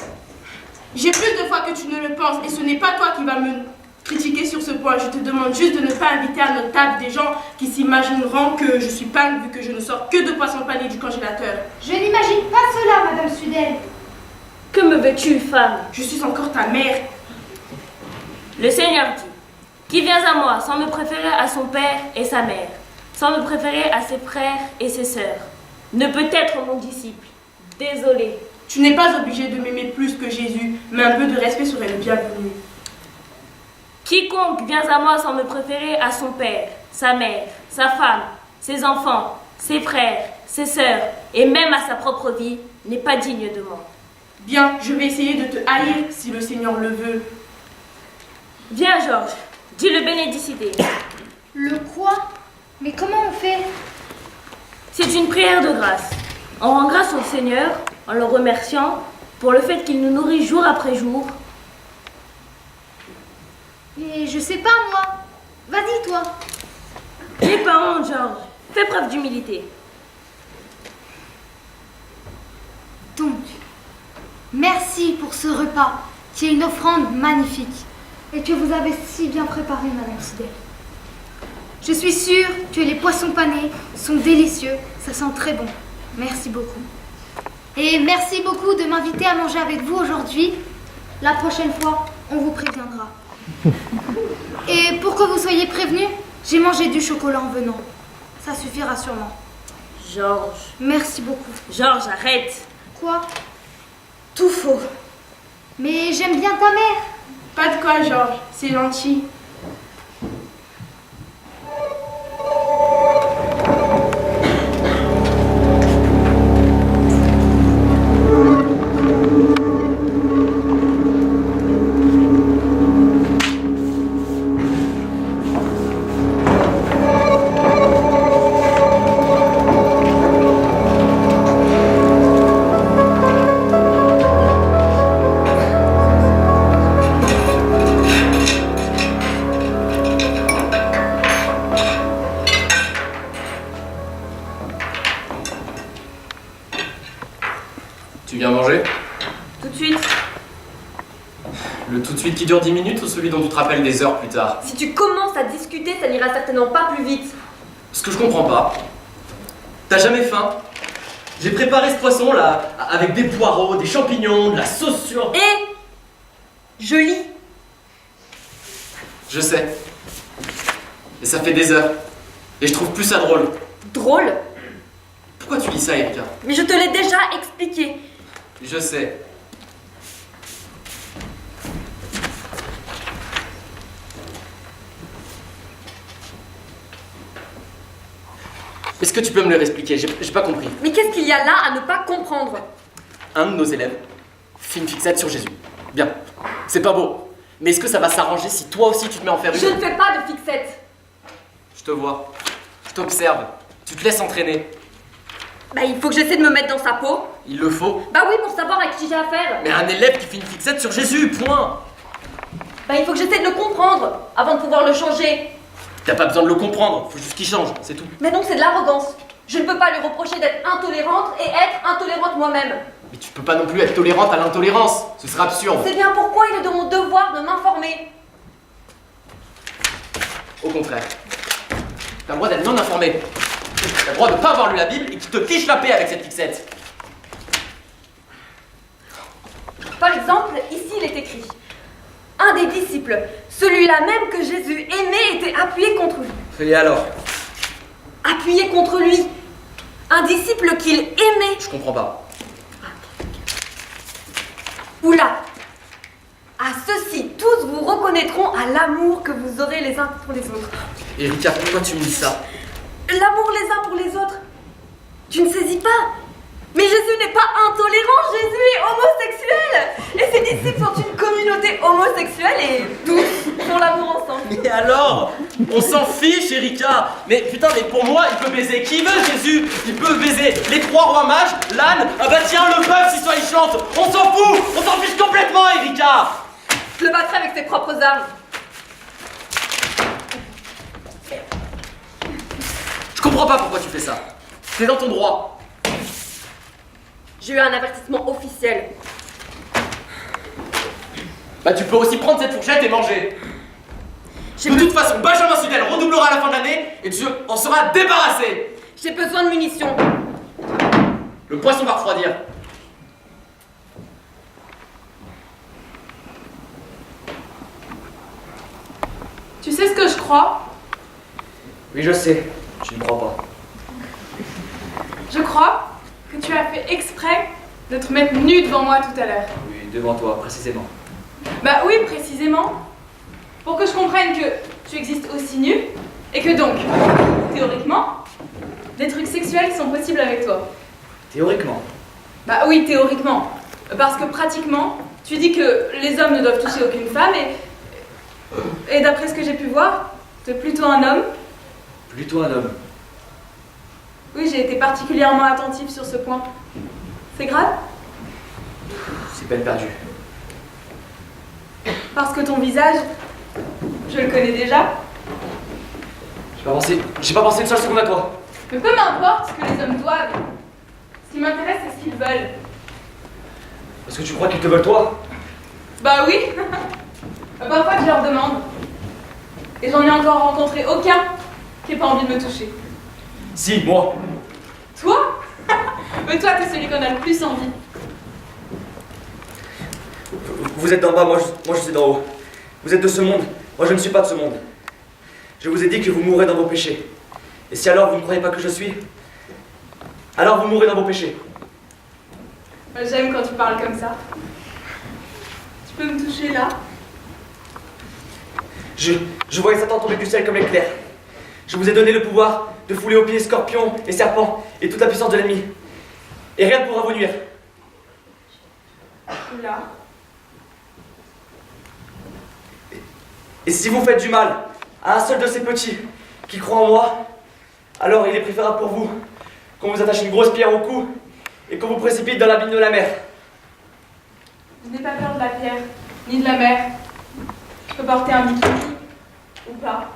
J'ai plus de foi que tu ne le penses et ce n'est pas toi qui vas me critiquer sur ce point. Je te demande juste de ne pas inviter à notre table des gens qui s'imagineront que je suis panne vu que je ne sors que 2 poissons panés du congélateur. Je n'imagine pas cela, Madame Sudel. Que me veux-tu, femme? Je suis encore ta mère. Le Seigneur dit: qui vient à moi sans me préférer à son père et sa mère, sans me préférer à ses frères et ses sœurs, ne peut être mon disciple. Désolé. Tu n'es pas obligé de m'aimer plus que Jésus, mais un peu de respect serait le bienvenu. Quiconque vient à moi sans me préférer à son père, sa mère, sa femme, ses enfants, ses frères, ses sœurs, et même à sa propre vie, n'est pas digne de moi. Bien, je vais essayer de te haïr si le Seigneur le veut. Viens, Georges, dis le bénédicité. Le quoi? Mais comment on fait? C'est une prière de grâce. On rend grâce au Seigneur en le remerciant pour le fait qu'il nous nourrit jour après jour. Et je sais pas, moi. Vas-y, toi. Les parents, Georges, fais preuve d'humilité. Donc, merci pour ce repas, qui est une offrande magnifique, et que vous avez si bien préparé, Madame Sudel. Je suis sûre que les poissons panés sont délicieux, ça sent très bon. Merci beaucoup. Et merci beaucoup de m'inviter à manger avec vous aujourd'hui. La prochaine fois, on vous préviendra. Et pour que vous soyez prévenus, j'ai mangé du chocolat en venant. Ça suffira sûrement. Georges. Merci beaucoup. Georges, arrête. Quoi? Tout faux. Mais j'aime bien ta mère. Pas de quoi, Georges, c'est gentil. Tu viens manger? Tout de suite. Le tout de suite qui dure 10 minutes ou celui dont tu te rappelles des heures plus tard? Si tu commences à discuter, ça n'ira certainement pas plus vite. Ce que je comprends pas, t'as jamais faim? J'ai préparé ce poisson là, avec des poireaux, des champignons, de la sauce sur... Et je lis. Je sais. Et ça fait des heures. Et je trouve plus ça drôle. Drôle? Pourquoi tu lis ça, Erika? Mais je te l'ai déjà expliqué. Je sais. Est-ce que tu peux me le réexpliquer? J'ai pas compris. Mais qu'est-ce qu'il y a là à ne pas comprendre? Un de nos élèves fait une fixette sur Jésus. Bien, c'est pas beau. Mais est-ce que ça va s'arranger si toi aussi tu te mets à en faire une? Je ne fais pas de fixette. Je te vois. Je t'observe. Tu te laisses entraîner. Bah il faut que j'essaie de me mettre dans sa peau. Il le faut. Bah oui, pour savoir à qui j'ai affaire. Mais un élève qui fait une fixette sur Jésus, point. Bah il faut que j'essaie de le comprendre avant de pouvoir le changer. T'as pas besoin de le comprendre, faut juste qu'il change, c'est tout. Mais non, c'est de l'arrogance. Je ne peux pas lui reprocher d'être intolérante et être intolérante moi-même. Mais tu peux pas non plus être tolérante à l'intolérance, ce serait absurde. C'est bien pourquoi il est de mon devoir de m'informer. Au contraire. T'as le droit d'être non informé. T'as le droit de pas avoir lu la Bible et qu'il te fiche la paix avec cette fixette. Par exemple, ici il est écrit: un des disciples, celui-là même que Jésus aimait, était appuyé contre lui. Et alors? Appuyé contre lui. Un disciple qu'il aimait. Je comprends pas. Oula. À ceci, tous vous reconnaîtront à l'amour que vous aurez les uns pour les autres. Erika, pourquoi tu me dis ça? L'amour les uns pour les autres. Tu ne saisis pas? Mais Jésus n'est pas intolérant, Jésus est homosexuel. Et ses disciples sont une communauté homosexuelle et tous font l'amour ensemble. Mais alors? On s'en fiche, Erika. Mais putain, mais pour moi, il peut baiser qui veut, Jésus. Il peut baiser les 3 rois mages, l'âne, ah bah tiens, le bœuf si soit il chante. On s'en fout. On s'en fiche complètement, Erika. Je le battrai avec ses propres armes. Je comprends pas pourquoi tu fais ça. C'est dans ton droit. J'ai eu un avertissement officiel. Bah tu peux aussi prendre cette fourchette et manger. De toute façon, Benjamin Sudel redoublera à la fin de l'année et tu en seras débarrassé. J'ai besoin de munitions. Le poisson va refroidir. Tu sais ce que je crois? Oui, je sais. Je ne crois pas. Je crois que tu as fait exprès de te mettre nu devant moi tout à l'heure. Oui, devant toi, précisément. Bah oui, précisément. Pour que je comprenne que tu existes aussi nu et que donc, théoriquement, des trucs sexuels sont possibles avec toi. Théoriquement. Bah oui, théoriquement. Parce que pratiquement, tu dis que les hommes ne doivent toucher aucune femme et d'après ce que j'ai pu voir, t'es plutôt un homme. Plutôt un homme. Oui, j'ai été particulièrement attentive sur ce point. C'est grave? C'est peine perdue. Parce que ton visage, je le connais déjà. J'ai pas pensé une seule seconde à toi. Mais peu m'importe ce que les hommes doivent. Ce qui m'intéresse, c'est ce qu'ils veulent. Est-ce que tu crois qu'ils te veulent toi? Bah oui. Parfois, je leur demande. Et j'en ai encore rencontré aucun qui ait pas envie de me toucher. Si, moi. Toi? Mais toi, t'es celui qu'on a le plus envie. Vous êtes d'en bas, moi je suis d'en haut. Vous êtes de ce monde, moi je ne suis pas de ce monde. Je vous ai dit que vous mourrez dans vos péchés. Et si alors vous ne croyez pas que je suis, alors vous mourrez dans vos péchés. J'aime quand tu parles comme ça. Tu peux me toucher là? Je voyais Satan tomber du ciel comme l'éclair. Je vous ai donné le pouvoir de fouler aux pieds scorpions et serpents et toute la puissance de l'ennemi. Et rien ne pourra vous nuire. Là. Et si vous faites du mal à un seul de ces petits qui croient en moi, alors il est préférable pour vous qu'on vous attache une grosse pierre au cou et qu'on vous précipite dans l'abîme de la mer. Je n'ai pas peur de la pierre, ni de la mer. Je peux porter un bikini ou pas.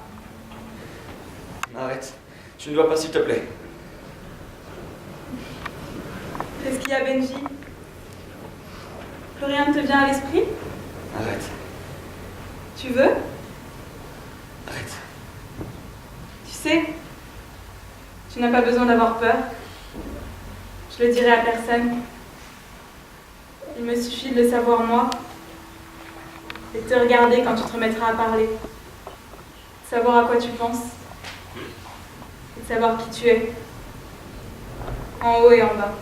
Arrête, tu ne dois pas, s'il te plaît. Qu'est-ce qu'il y a, Benji? Plus rien ne te vient à l'esprit? Arrête. Tu veux? Arrête. Tu sais, tu n'as pas besoin d'avoir peur. Je le dirai à personne. Il me suffit de le savoir moi et de te regarder quand tu te remettras à parler. De savoir à quoi tu penses et de savoir qui tu es, en haut et en bas.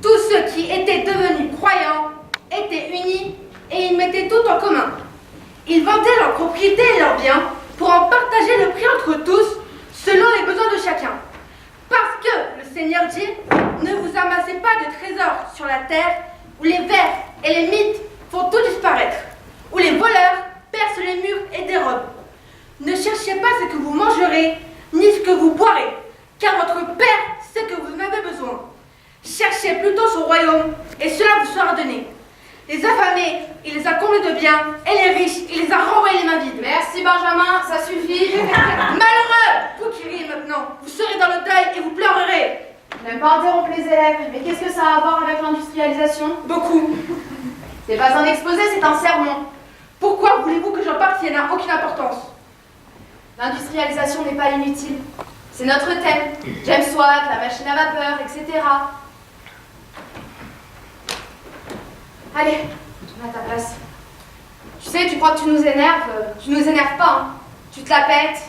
Tous ceux qui étaient devenus croyants étaient unis et ils mettaient tout en commun. Ils vendaient leurs propriétés et leurs biens pour en partager le prix entre tous selon les besoins de chacun. Parce que le Seigneur dit, ne vous amassez pas de trésors sur la terre où les vers et les mythes font tout disparaître, où les voleurs percent les murs et dérobent. Ne cherchez pas ce que vous mangerez, ni ce que vous boirez, car votre Père sait que vous en avez besoin. Cherchez plutôt son royaume, et cela vous sera donné. Les affamés, il les a comblés de biens, et les riches, il les a renvoyés les mains vides. Merci Benjamin, ça suffit. Malheureux, vous qui riez maintenant, vous serez dans le deuil et vous pleurerez. N'aime pas interrompre les élèves, mais qu'est-ce que ça a à voir avec l'industrialisation? Beaucoup. C'est pas un exposé, c'est un sermon. Pourquoi voulez-vous que j'en parle si elle n'a aucune importance? L'industrialisation n'est pas inutile. C'est notre thème. James Watt, la machine à vapeur, etc. Allez, tourne à ta place. Tu sais, tu crois que tu nous énerves pas, hein. Tu te la pètes,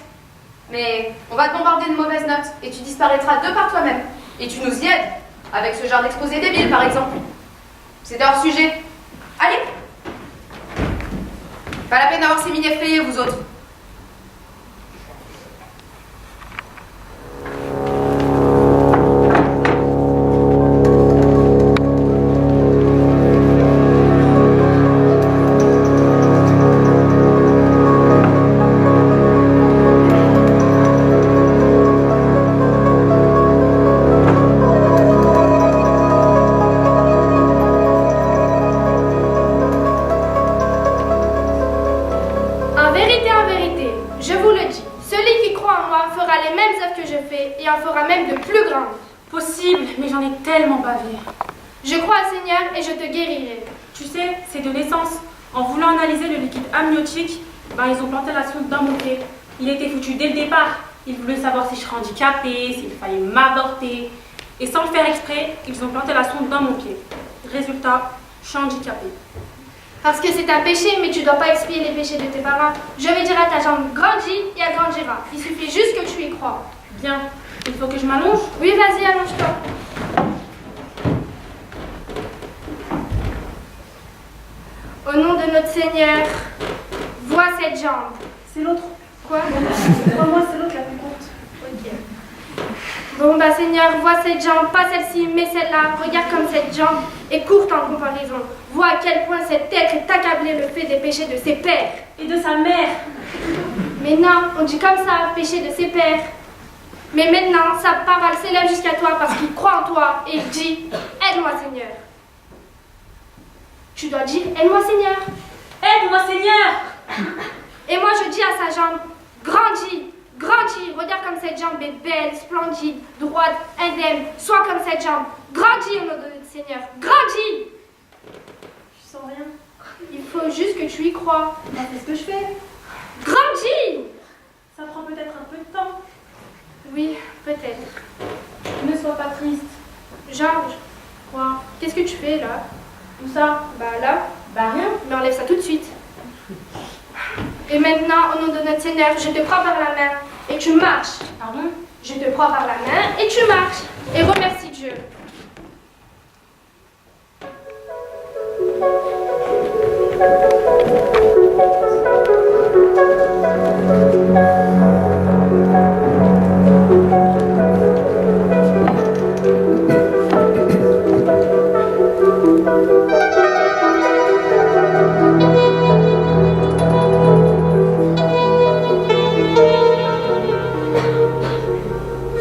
mais on va te bombarder de mauvaises notes et tu disparaîtras de par toi-même. Et tu nous y aides, avec ce genre d'exposé débile par exemple. C'est hors sujet. Allez! Pas la peine d'avoir ces mines effrayées, vous autres. En vérité, je vous le dis, celui qui croit en moi fera les mêmes œuvres que je fais et en fera même de plus grandes. Possible, mais j'en ai tellement bavé. Je crois au Seigneur et je te guérirai. Tu sais, c'est de l'essence. En voulant analyser le liquide amniotique, ils ont planté la sonde dans mon pied. Il était foutu dès le départ. Ils voulaient savoir si je serais handicapée, s'il fallait m'avorter. Et sans le faire exprès, ils ont planté la sonde dans mon pied. Résultat, je suis handicapée. Parce que c'est un péché, mais tu ne dois pas expier les péchés de tes parents. Je vais dire à ta jambe, grandis et elle grandiras. Il suffit juste que tu y crois. Bien, il faut que je m'allonge. Oui, vas-y, allonge-toi. Au nom de notre Seigneur, vois cette jambe. C'est l'autre. Quoi? Moi, c'est l'autre la plus courte. Ok. Bon, Seigneur, vois cette jambe, pas celle-ci, mais celle-là. Regarde comme cette jambe est courte en comparaison. Vois à quel point cette tête est accablée le fait des péchés de ses pères. Et de sa mère. Mais non, on dit comme ça, péché de ses pères. Mais maintenant, sa parole s'élève jusqu'à toi parce qu'il croit en toi et il dit, aide-moi, Seigneur. Tu dois dire, aide-moi, Seigneur. Aide-moi, Seigneur. Et moi, je dis à sa jambe, grandis, Grandis, regarde comme cette jambe est belle, splendide, droite, indemne. Sois comme cette jambe. Grandis au nom de notre Seigneur. Grandis. Je sens rien. Il faut juste que tu y crois. Bah, c'est ce que je fais. Grandis. Ça prend peut-être un peu de temps. Oui, peut-être. Ne sois pas triste. Georges, Quoi? qu'est-ce que tu fais là? Où ça? Bah là. Bah rien. Mais enlève ça tout de suite. Et maintenant, au nom de notre Seigneur, je te prends par la main et tu marches. Pardon? Je te prends par la main et tu marches. Et remercie Dieu.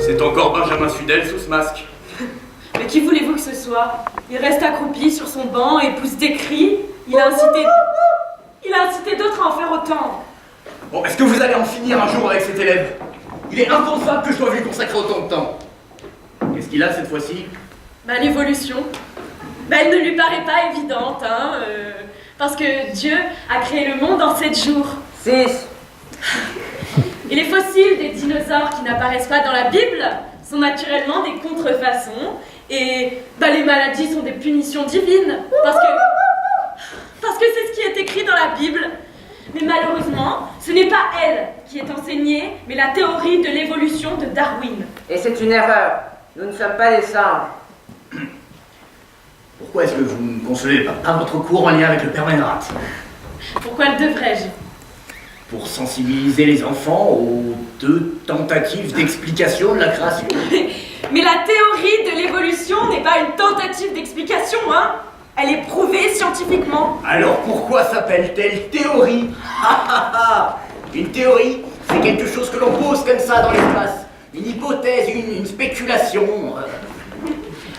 C'est encore Benjamin Sudel sous ce masque. Mais qui voulez-vous que ce soit? Il reste accroupi sur son banc et pousse des cris. Il a incité d'autres à en faire autant. Bon, est-ce que vous allez en finir un jour avec cet élève? Il est impensable que je doive lui consacrer autant de temps. Qu'est-ce qu'il a cette fois-ci? Bah l'évolution. Bah elle ne lui paraît pas évidente, hein. Parce que Dieu a créé le monde en 7 jours. 6. Et les fossiles des dinosaures qui n'apparaissent pas dans la Bible sont naturellement des contrefaçons. Et bah, les maladies sont des punitions divines. Parce que c'est ce qui est écrit dans la Bible. Mais malheureusement, ce n'est pas elle qui est enseignée, mais la théorie de l'évolution de Darwin. Et c'est une erreur. Nous ne sommes pas des singes. Pourquoi est-ce que vous ne concevez pas votre cours en lien avec le père Menrat? Pourquoi le devrais-je? Pour sensibiliser les enfants aux 2 tentatives d'explication de la création. Mais la théorie de l'évolution n'est pas une tentative d'explication, hein. Elle est prouvée scientifiquement. Alors pourquoi s'appelle-t-elle théorie? Une théorie, c'est quelque chose que l'on pose comme ça dans l'espace. Une hypothèse, une spéculation.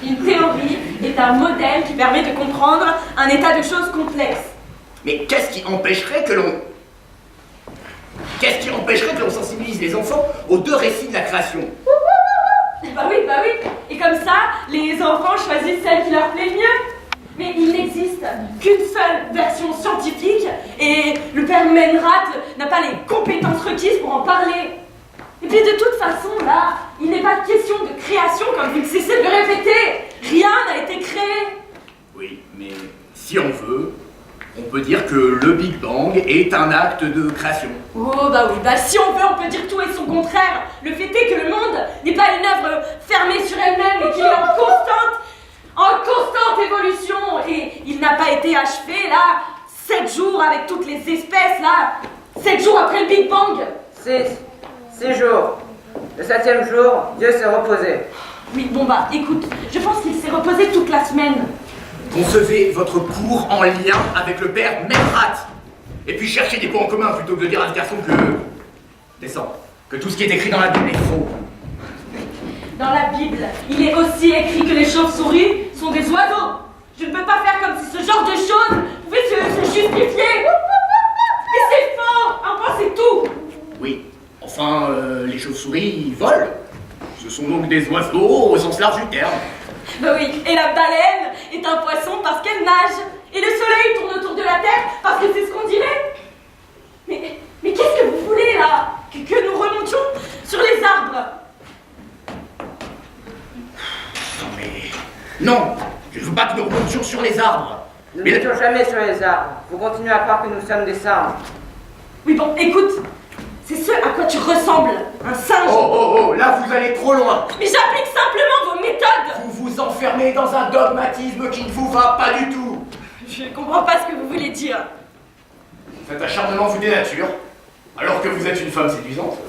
Une théorie est un modèle qui permet de comprendre un état de choses complexe. Mais qu'est-ce qui empêcherait que l'on sensibilise les enfants aux 2 récits de la création? Bah oui. Et comme ça, les enfants choisissent celle qui leur plaît le mieux. Mais il n'existe qu'une seule version scientifique et le père Menrat n'a pas les compétences requises pour en parler. Et puis de toute façon, là, il n'est pas question de création comme vous ne cessez de le répéter. Rien n'a été créé. Oui, mais si on veut, on peut dire que le Big Bang est un acte de création. Oh bah oui, bah si on veut, on peut dire tout et son contraire. Le fait est que le monde n'est pas une œuvre fermée sur elle-même et qu'il est en constante évolution. Et il n'a pas été achevé, là, 7 jours avec toutes les espèces, là, 7 jours après le Big Bang. 6 jours. Le 7e jour, Dieu s'est reposé. Oui, bon bah, écoute, je pense qu'il s'est reposé toute la semaine. Concevez votre cours en lien avec le père Menrat. Et puis cherchez des points en commun plutôt que de dire à ce garçon que tout ce qui est écrit dans la Bible est faux. Dans la Bible, il est aussi écrit que les chauves-souris sont des oiseaux. Je ne peux pas faire comme si ce genre de choses pouvait se justifier. Mais c'est faux, enfin c'est tout. Oui, enfin, les chauves-souris volent. Ce sont donc des oiseaux au sens large du terme. Bah oui, et la baleine est un poisson parce qu'elle nage. Et le soleil tourne autour de la Terre parce que c'est ce qu'on dirait. Mais qu'est-ce que vous voulez là? Que nous remontions sur les arbres? Non, je ne veux pas que nous remontions sur les arbres. Nous n'étions jamais sur les arbres. Vous continuez à croire que nous sommes des singes. Oui bon, écoute, c'est ce à quoi tu ressembles, un singe. Oh, là vous allez trop loin. Mais j'applique simplement vos méthodes. Vous vous enfermez dans un dogmatisme qui ne vous va pas du tout. Je ne comprends pas ce que vous voulez dire. Cet acharnement vous dénature, alors que vous êtes une femme séduisante.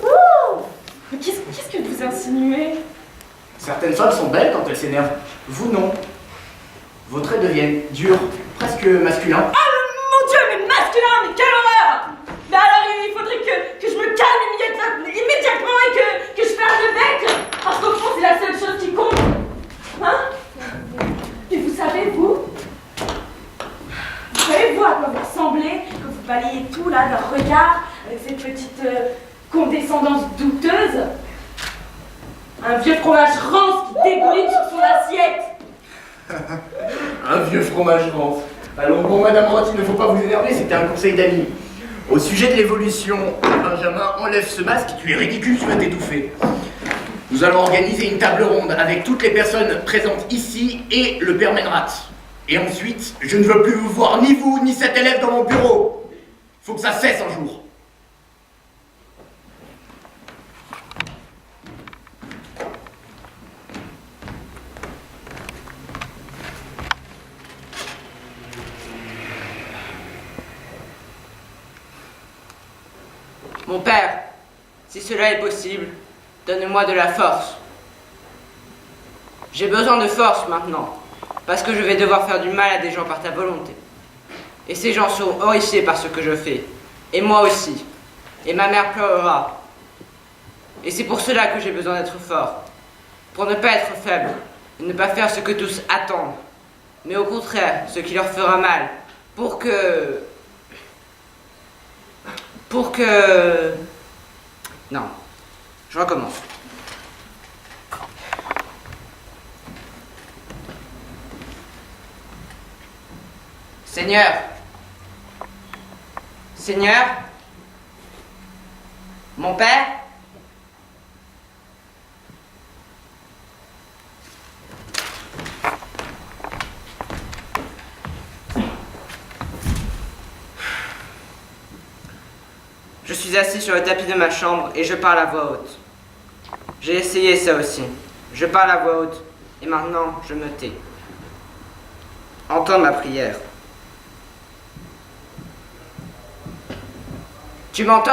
Mais qu'est-ce que vous insinuez? Certaines femmes sont belles quand elles s'énervent. Vous non. Vos traits deviennent durs, presque masculins. Ah mon Dieu, mais masculin, mais quelle horreur! Mais alors il faudrait que je me calme immédiatement et que je ferme le bec, parce qu'au fond c'est la seule chose qui compte. Hein? Et vous savez vous à quoi vous ressemblez, que vous balayez tout là d'un regard, avec cette petite condescendance douteuse, Un vieux fromage rance qui dégouline sur son assiette. Un vieux fromage rance. Allons, bon, Madame Roth, il ne faut pas vous énerver, c'était un conseil d'amis. Au sujet de l'évolution, Benjamin, enlève ce masque, tu es ridicule, tu vas t'étouffer. Nous allons organiser une table ronde avec toutes les personnes présentes ici et le père Menrat. Et ensuite, je ne veux plus vous voir, ni vous, ni cet élève dans mon bureau. Faut que ça cesse un jour. Mon père, si cela est possible, donne-moi de la force. J'ai besoin de force maintenant, parce que je vais devoir faire du mal à des gens par ta volonté. Et ces gens seront horrifiés par ce que je fais, et moi aussi. Et ma mère pleurera. Et c'est pour cela que j'ai besoin d'être fort, pour ne pas être faible, et ne pas faire ce que tous attendent, mais au contraire, ce qui leur fera mal, pour que... Non, je recommence. Seigneur, Seigneur, mon père, je suis assis sur le tapis de ma chambre et je parle à voix haute. J'ai essayé ça aussi. Je parle à voix haute et maintenant je me tais. Entends ma prière. Tu m'entends ?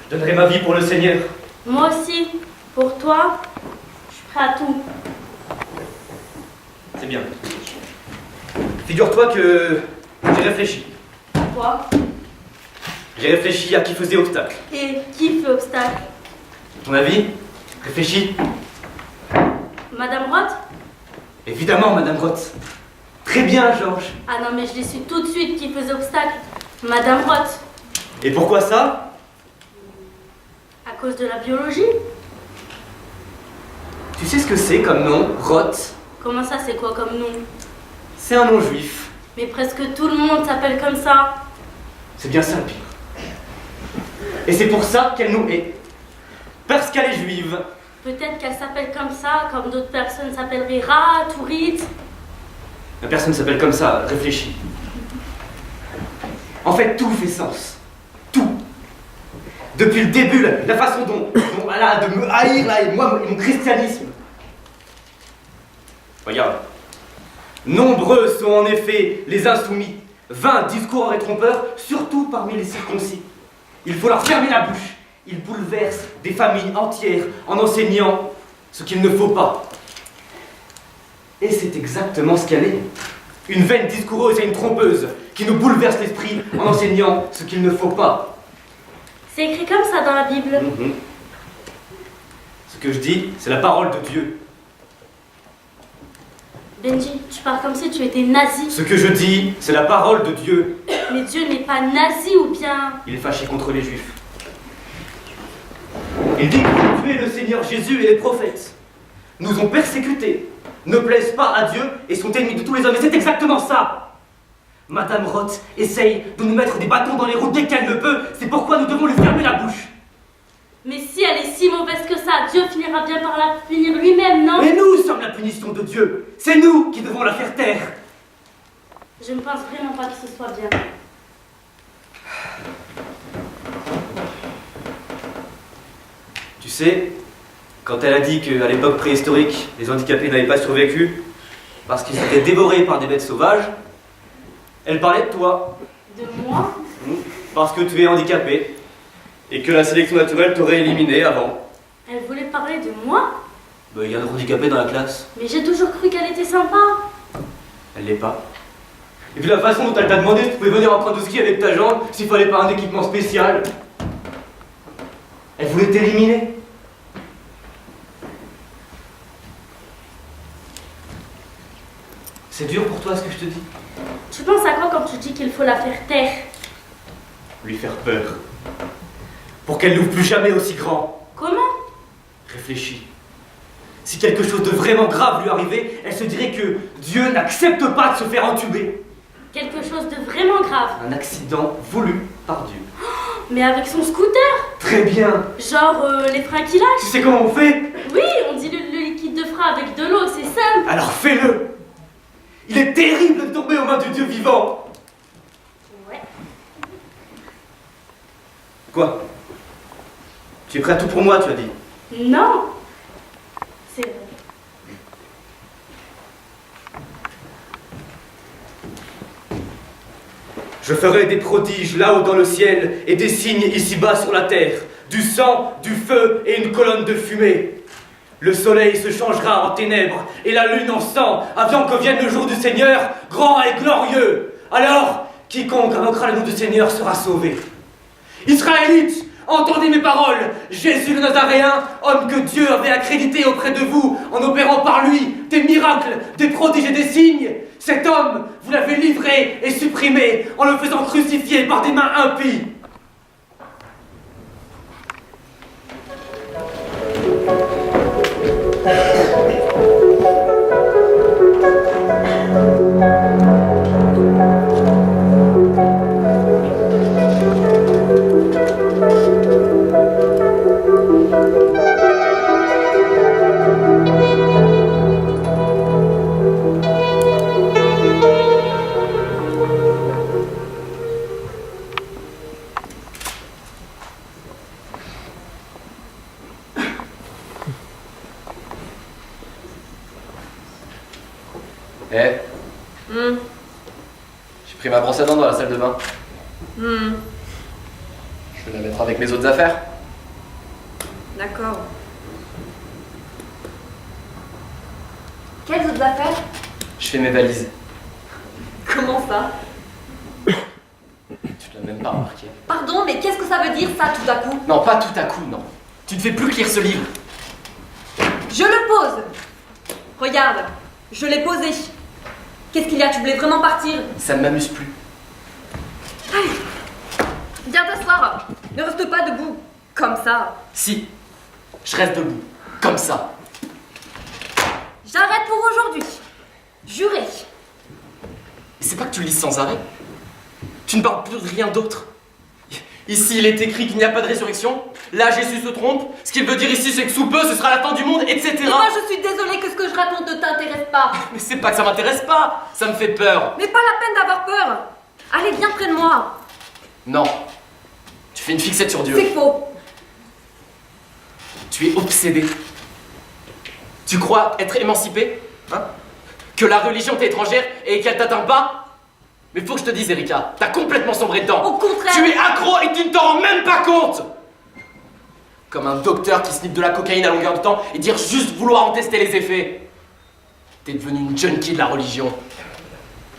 Je donnerai ma vie pour le Seigneur. Moi aussi. Pour toi, je suis prêt à tout. C'est bien. Figure-toi que j'ai réfléchi. Quoi? J'ai réfléchi à qui faisait obstacle. Et qui fait obstacle? Ton avis? Réfléchis. Madame Roth? Évidemment, Madame Roth. Très bien, Georges. Ah non, mais je l'ai su tout de suite qui faisait obstacle. Madame Roth. Et pourquoi ça? À cause de la biologie? Tu sais ce que c'est comme nom, Roth? Comment ça, c'est quoi comme nom? C'est un nom juif. Mais presque tout le monde s'appelle comme ça. C'est bien ça le pire. Et c'est pour ça qu'elle nous hait. Parce qu'elle est juive. Peut-être qu'elle s'appelle comme ça, comme d'autres personnes s'appelleraient Rat ou Rit. La personne s'appelle comme ça, réfléchis. En fait, tout fait sens. Tout. Depuis le début, la façon dont elle a de me haïr, là, et moi, et mon christianisme. Regarde. Nombreux sont en effet les insoumis. Vains discours et trompeurs, surtout parmi les circoncis. Il faut leur fermer la bouche. Ils bouleversent des familles entières en enseignant ce qu'il ne faut pas. Et c'est exactement ce qu'elle est. Une vaine discoureuse et une trompeuse qui nous bouleverse l'esprit en enseignant ce qu'il ne faut pas. C'est écrit comme ça dans la Bible. Ce que je dis, c'est la parole de Dieu. Benji, tu parles comme si tu étais nazi. Ce que je dis, c'est la parole de Dieu. Mais Dieu n'est pas nazi ou bien... Il est fâché contre les Juifs. Il dit que tuer le Seigneur Jésus et les prophètes nous ont persécutés, ne plaisent pas à Dieu et sont ennemis de tous les hommes. Et c'est exactement ça. Madame Roth essaye de nous mettre des bâtons dans les roues dès qu'elle le peut. C'est pourquoi nous devons lui fermer la bouche. Mais si elle est si mauvaise que ça, Dieu finira bien par la punir lui-même, non? Mais nous sommes la punition de Dieu. C'est nous qui devons la faire taire. Je ne pense vraiment pas que ce soit bien. Tu sais, quand elle a dit qu'à l'époque préhistorique, les handicapés n'avaient pas survécu parce qu'ils étaient dévorés par des bêtes sauvages, elle parlait de toi. De moi? Parce que tu es handicapé et que la sélection naturelle t'aurait éliminé avant. Elle voulait parler de moi? Il y a d'autres handicapés dans la classe. Mais j'ai toujours cru qu'elle était sympa. Elle l'est pas. Et puis la façon dont elle t'a demandé si tu pouvais venir apprendre au ski avec ta jambe, s'il fallait pas un équipement spécial. Elle voulait t'éliminer. C'est dur pour toi ce que je te dis? Tu penses à quoi quand tu dis qu'il faut la faire taire? Lui faire peur. Pour qu'elle n'ouvre plus jamais aussi grand. Comment? Réfléchis. Si quelque chose de vraiment grave lui arrivait, elle se dirait que Dieu n'accepte pas de se faire entuber. Quelque chose de vraiment grave. Un accident voulu par Dieu. Mais avec son scooter. Très bien. Genre les freins qui lâchent. Tu sais comment on fait? Oui, on dilue le liquide de frein avec de l'eau, c'est simple. Alors fais-le. Il est terrible de tomber aux mains du Dieu vivant. Ouais. Quoi? Tu es prêt à tout pour moi, tu as dit? Non. C'est vrai. Je ferai des prodiges là-haut dans le ciel et des signes ici-bas sur la terre, du sang, du feu et une colonne de fumée. Le soleil se changera en ténèbres et la lune en sang, avant que vienne le jour du Seigneur, grand et glorieux. Alors, quiconque invoquera le nom du Seigneur sera sauvé. Israélites, entendez mes paroles. Jésus le Nazaréen, homme que Dieu avait accrédité auprès de vous en opérant par lui des miracles, des prodiges et des signes. Cet homme, vous l'avez livré et supprimé en le faisant crucifier par des mains impies. Eh, j'ai pris ma brosse à dents dans la salle de bain. Je vais la mettre avec mes autres affaires. D'accord. Quelles autres affaires? Je fais mes valises. Comment ça? Tu l'as même pas remarqué. Pardon, mais qu'est-ce que ça veut dire ça tout à coup? Non, pas tout à coup, non. Tu ne fais plus que lire ce livre. Je le pose. Regarde, je l'ai posé. Qu'est-ce qu'il y a? Tu voulais vraiment partir? Ça ne m'amuse plus. Allez, viens t'asseoir. Ne reste pas debout, comme ça. Si, je reste debout, comme ça. J'arrête pour aujourd'hui. Juré. Mais c'est pas que tu lises sans arrêt. Tu ne parles plus de rien d'autre. Ici, il est écrit qu'il n'y a pas de résurrection. Là, Jésus se trompe. Ce qu'il veut dire ici, c'est que sous peu, ce sera la fin du monde, etc. Et moi, je suis désolée que ce que je raconte ne t'intéresse pas. Mais c'est pas que ça m'intéresse pas. Ça me fait peur. Mais pas la peine d'avoir peur. Allez, viens près de moi. Non. Tu fais une fixette sur Dieu. C'est faux. Tu es obsédé. Tu crois être émancipé, hein? Que la religion t'est étrangère et qu'elle t'atteint pas? Mais faut que je te dise, Erika, t'as complètement sombré dedans. Au contraire. Tu es accro et tu ne t'en rends même pas compte. Comme un docteur qui snipe de la cocaïne à longueur de temps et dire juste vouloir en tester les effets. T'es devenu une junkie de la religion.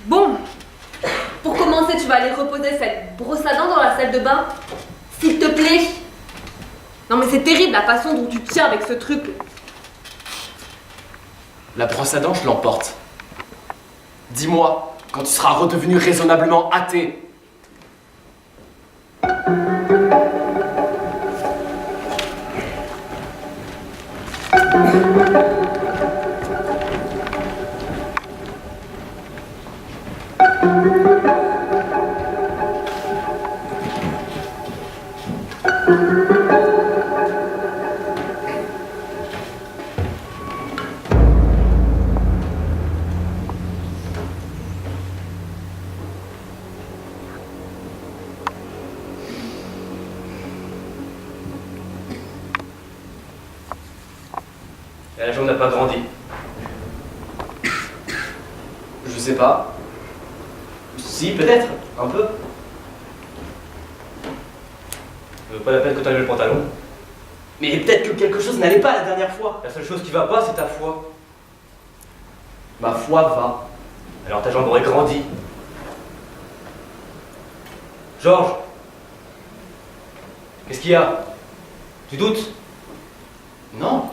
Bon, pour commencer, tu vas aller reposer cette brosse à dents dans la salle de bain. S'il te plaît. Non mais c'est terrible la façon dont tu tiens avec ce truc. La brosse à dents, je l'emporte. Dis-moi, quand tu seras redevenu raisonnablement athée. La jambe n'a pas grandi. Je sais pas. Si, peut-être, un peu. Pas la peine que t'enlèves le pantalon. Mais peut-être que quelque chose n'allait pas la dernière fois. La seule chose qui va pas, c'est ta foi. Ma foi va. Alors ta jambe aurait grandi. Georges, qu'est-ce qu'il y a? Tu doutes? Non.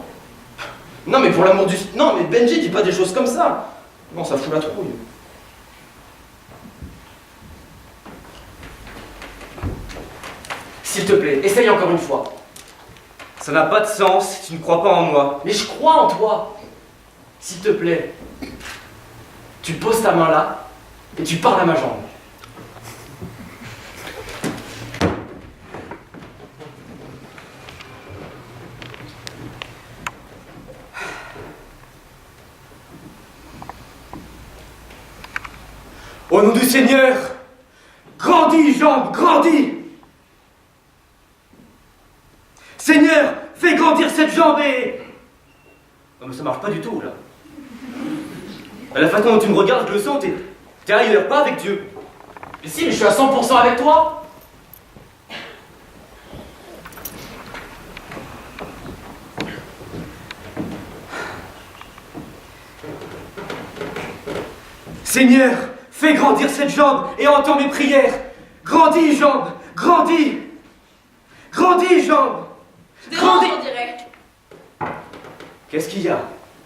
Non, mais pour l'amour du... Non, mais Benji, dis pas des choses comme ça. Non, ça fout la trouille. S'il te plaît, essaye encore une fois. Ça n'a pas de sens si tu ne crois pas en moi. Mais je crois en toi. S'il te plaît, tu poses ta main là et tu parles à ma jambe. Au nom du Seigneur, grandis, jambe, grandis! Seigneur, fais grandir cette jambe et... Non mais ça marche pas du tout là. À la façon dont tu me regardes, je le sens, t'es ailleurs, pas avec Dieu. Mais si, mais je suis à 100% avec toi. Seigneur, fais grandir cette jambe et entends mes prières. Grandis, jambe, grandis! Grandis, jambe! Dérange, on dirait. Qu'est-ce qu'il y a?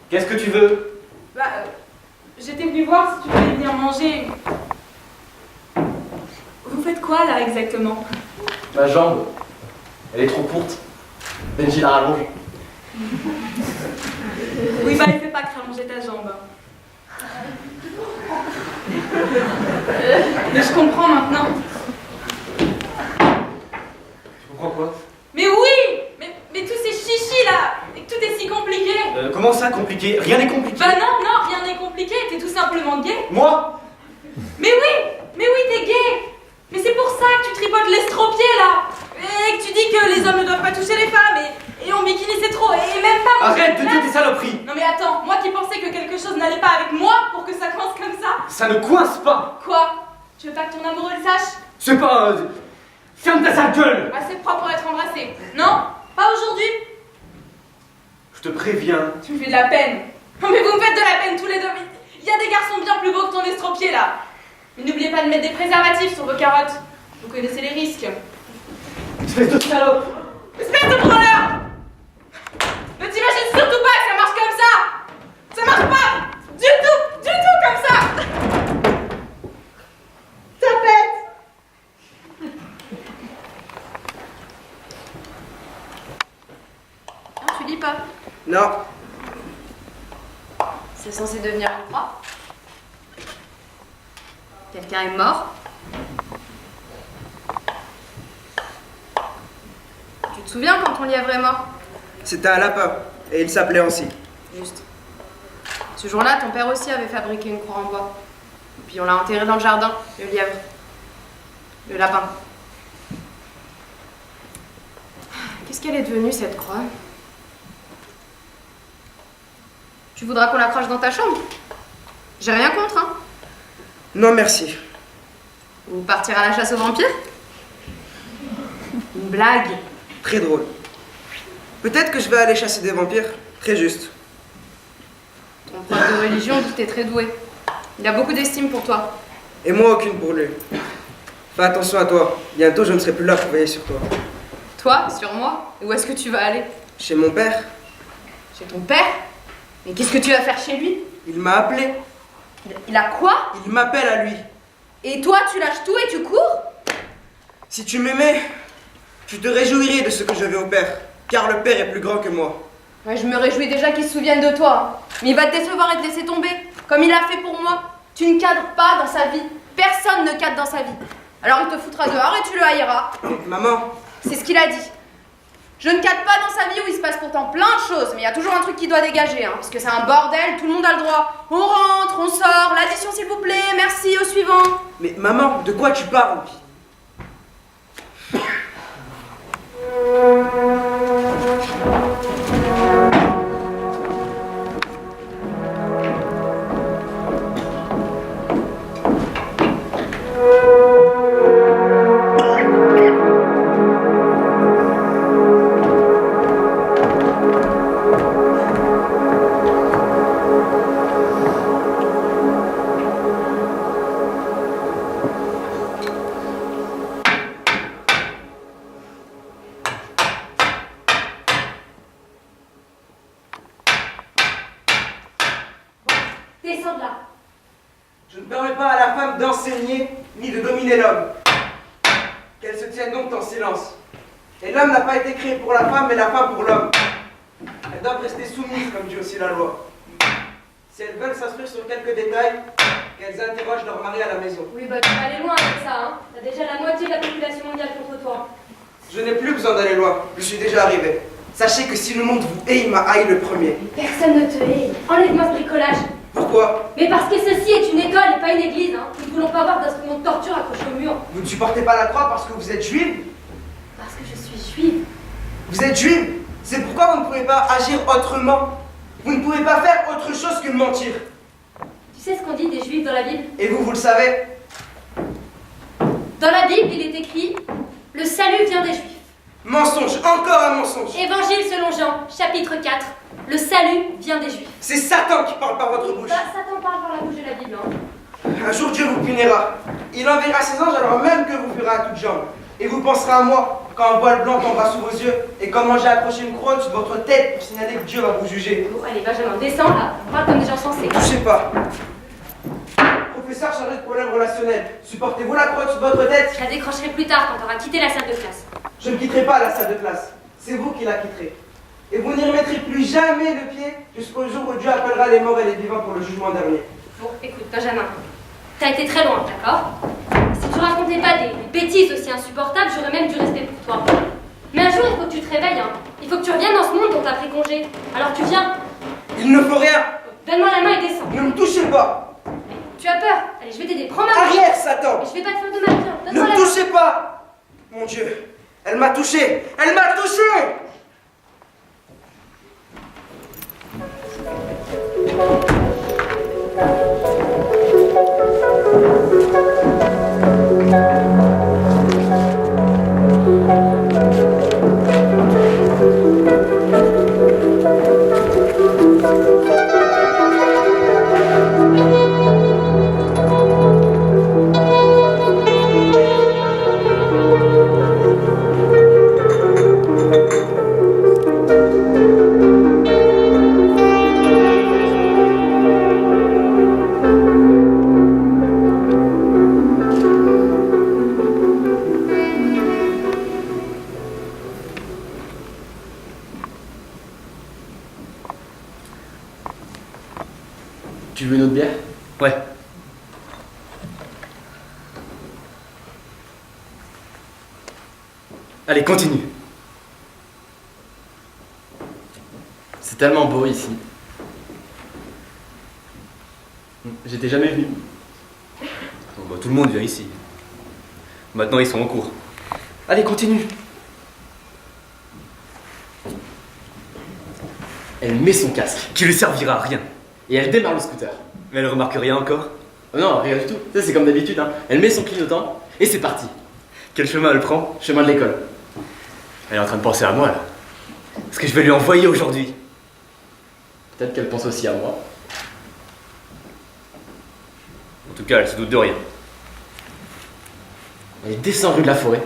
Qu'est-ce que tu veux? J'étais venue voir si tu voulais venir manger. Vous faites quoi là exactement? Ma jambe, elle est trop courte. Benji la rallonge. Oui, bah il fait pas que rallonger ta jambe. Mais je comprends maintenant. Tu comprends quoi? Mais oui! Mais tous ces chichis là! Et que tout est si compliqué! Comment ça, compliqué? Rien n'est compliqué. Bah non, rien n'est compliqué, t'es tout simplement gay! Moi? Mais oui, t'es gay! Mais c'est pour ça que tu tripotes l'estropié là! Et que tu dis que les hommes ne doivent pas toucher les femmes, et en bikini c'est trop, et même pas... Arrête de dire des saloperies! Non mais attends, moi qui pensais que quelque chose n'allait pas avec moi pour que ça coince comme ça... Ça ne coince pas! Quoi? Tu veux pas que ton amoureux le sache? C'est pas... Ferme ta sale gueule! Assez propre pour être embrassé. Non? Pas aujourd'hui? Je te préviens. Tu me fais de la peine. Non mais vous me faites de la peine tous les deux. Il y a des garçons bien plus beaux que ton estropié là. Mais n'oubliez pas de mettre des préservatifs sur vos carottes. Vous connaissez les risques. Espèce de salope! Espèce de branleur! Ne t'imagine surtout pas que ça marche comme ça! Ça marche pas! Du tout comme ça! Ça pète! Non, tu lis pas. Non. C'est censé devenir une croix. Quelqu'un est mort. Tu te souviens quand ton lièvre est mort? C'était un lapin, et il s'appelait ainsi. Juste. Ce jour-là, ton père aussi avait fabriqué une croix en bois. Et puis on l'a enterré dans le jardin, le lièvre. Le lapin. Qu'est-ce qu'elle est devenue, cette croix? Tu voudras qu'on l'accroche dans ta chambre? J'ai rien contre, hein? Non, merci. Ou partir à la chasse aux vampires? Une blague. Très drôle. Peut-être que je vais aller chasser des vampires. Très juste. Ton prof de religion dit que t'es très doué. Il a beaucoup d'estime pour toi. Et moi, aucune pour lui. Fais attention à toi. Bientôt, je ne serai plus là pour veiller sur toi. Toi, sur moi? Et où est-ce que tu vas aller? Chez mon père. Chez ton père? Mais qu'est-ce que tu vas faire chez lui? Il m'a appelé. Il a quoi? Il m'appelle à lui. Et toi, tu lâches tout et tu cours? Si tu m'aimais, tu te réjouirais de ce que je vais au père. Car le père est plus grand que moi. Ouais, je me réjouis déjà qu'il se souvienne de toi. Mais il va te décevoir et te laisser tomber. Comme il a fait pour moi. Tu ne cadres pas dans sa vie. Personne ne cadre dans sa vie. Alors il te foutra dehors et tu le haïras. Maman. C'est ce qu'il a dit. Je ne cadre pas dans sa vie où il se passe pourtant plein de choses, mais il y a toujours un truc qui doit dégager, hein, parce que c'est un bordel, tout le monde a le droit. On rentre, on sort, l'addition s'il vous plaît, merci, au suivant. Mais maman, de quoi tu parles? Descends de là. Je ne permets pas à la femme d'enseigner ni de dominer l'homme. Qu'elle se tienne donc en silence. Et l'homme n'a pas été créé pour la femme, mais la femme pour l'homme. Elles doivent rester soumises, comme dit aussi la loi. Si elles veulent s'instruire sur quelques détails, qu'elles interrogent leur mari à la maison. Oui, bah tu vas aller loin avec ça, hein. T'as déjà la moitié de la population mondiale contre toi. Je n'ai plus besoin d'aller loin, je suis déjà arrivé. Sachez que si le monde vous hait, il m'a haï le premier. Personne ne te hait. Enlève-moi ce bricolage. Pourquoi? Mais parce que ceci est une école et pas une église, hein. Nous ne voulons pas voir d'instruments de torture accrochés au mur. Vous ne supportez pas la croix parce que vous êtes juive? Parce que je suis juive. Vous êtes juive? C'est pourquoi vous ne pouvez pas agir autrement. Vous ne pouvez pas faire autre chose que mentir. Tu sais ce qu'on dit des juifs dans la Bible? Et vous le savez? Dans la Bible, il est écrit « Le salut vient des juifs ». Mensonge, encore un mensonge. Évangile selon Jean, chapitre 4. Le salut vient des juifs. C'est Satan qui parle par votre bouche. Bah, Satan parle par la bouche de la Bible, hein. Un jour Dieu vous punira. Il enverra ses anges alors même que vous verrez à toutes jambes. Et vous penserez à moi quand un voile blanc tombera sous vos yeux et comment j'ai accroché une couronne sur votre tête pour signaler que Dieu va vous juger. Bon, allez, Benjamin, descends là. On parle comme des gens sensés. Touchez pas. Professeur chargé de problèmes relationnels, supportez-vous la couronne sur votre tête? Je la décrocherai plus tard quand tu auras quitté la salle de classe. Je ne quitterai pas la salle de classe. C'est vous qui la quitterez. Et vous n'y remettrez plus jamais le pied jusqu'au jour où Dieu appellera les morts et les vivants pour le jugement dernier. Bon, écoute, Benjamin, t'as été très loin, d'accord? Si tu racontais pas des bêtises aussi insupportables, j'aurais même du respect pour toi. Mais un jour, il faut que tu te réveilles, hein. Il faut que tu reviennes dans ce monde dont t'as pris congé. Alors tu viens. Il ne faut rien. Donne-moi la main et descends. Ne me touchez pas. Tu as peur? Allez, je vais t'aider. Prends ma main. Arrière, Satan. Mais je vais pas te faire de mal, tiens. Ne Donne-moi la me main. touchez pas. Mon Dieu, elle m'a touché. Elle m'a touché. Tu veux une autre bière? Ouais. Allez, continue. C'est tellement beau ici. J'étais jamais venu. Bon, bah, tout le monde vient ici. Maintenant, ils sont en cours. Allez, continue. Elle met son casque Qui lui servira à rien. et elle démarre le scooter. Mais elle remarque rien encore. Non, rien du tout. Ça, c'est comme d'habitude, hein. Elle met son clignotant et c'est parti. Quel chemin elle prend? Chemin de l'école. Elle est en train de penser à moi, là. Ce que je vais lui envoyer aujourd'hui. Peut-être qu'elle pense aussi à moi. En tout cas, elle se doute de rien. Elle descend rue de la Forêt.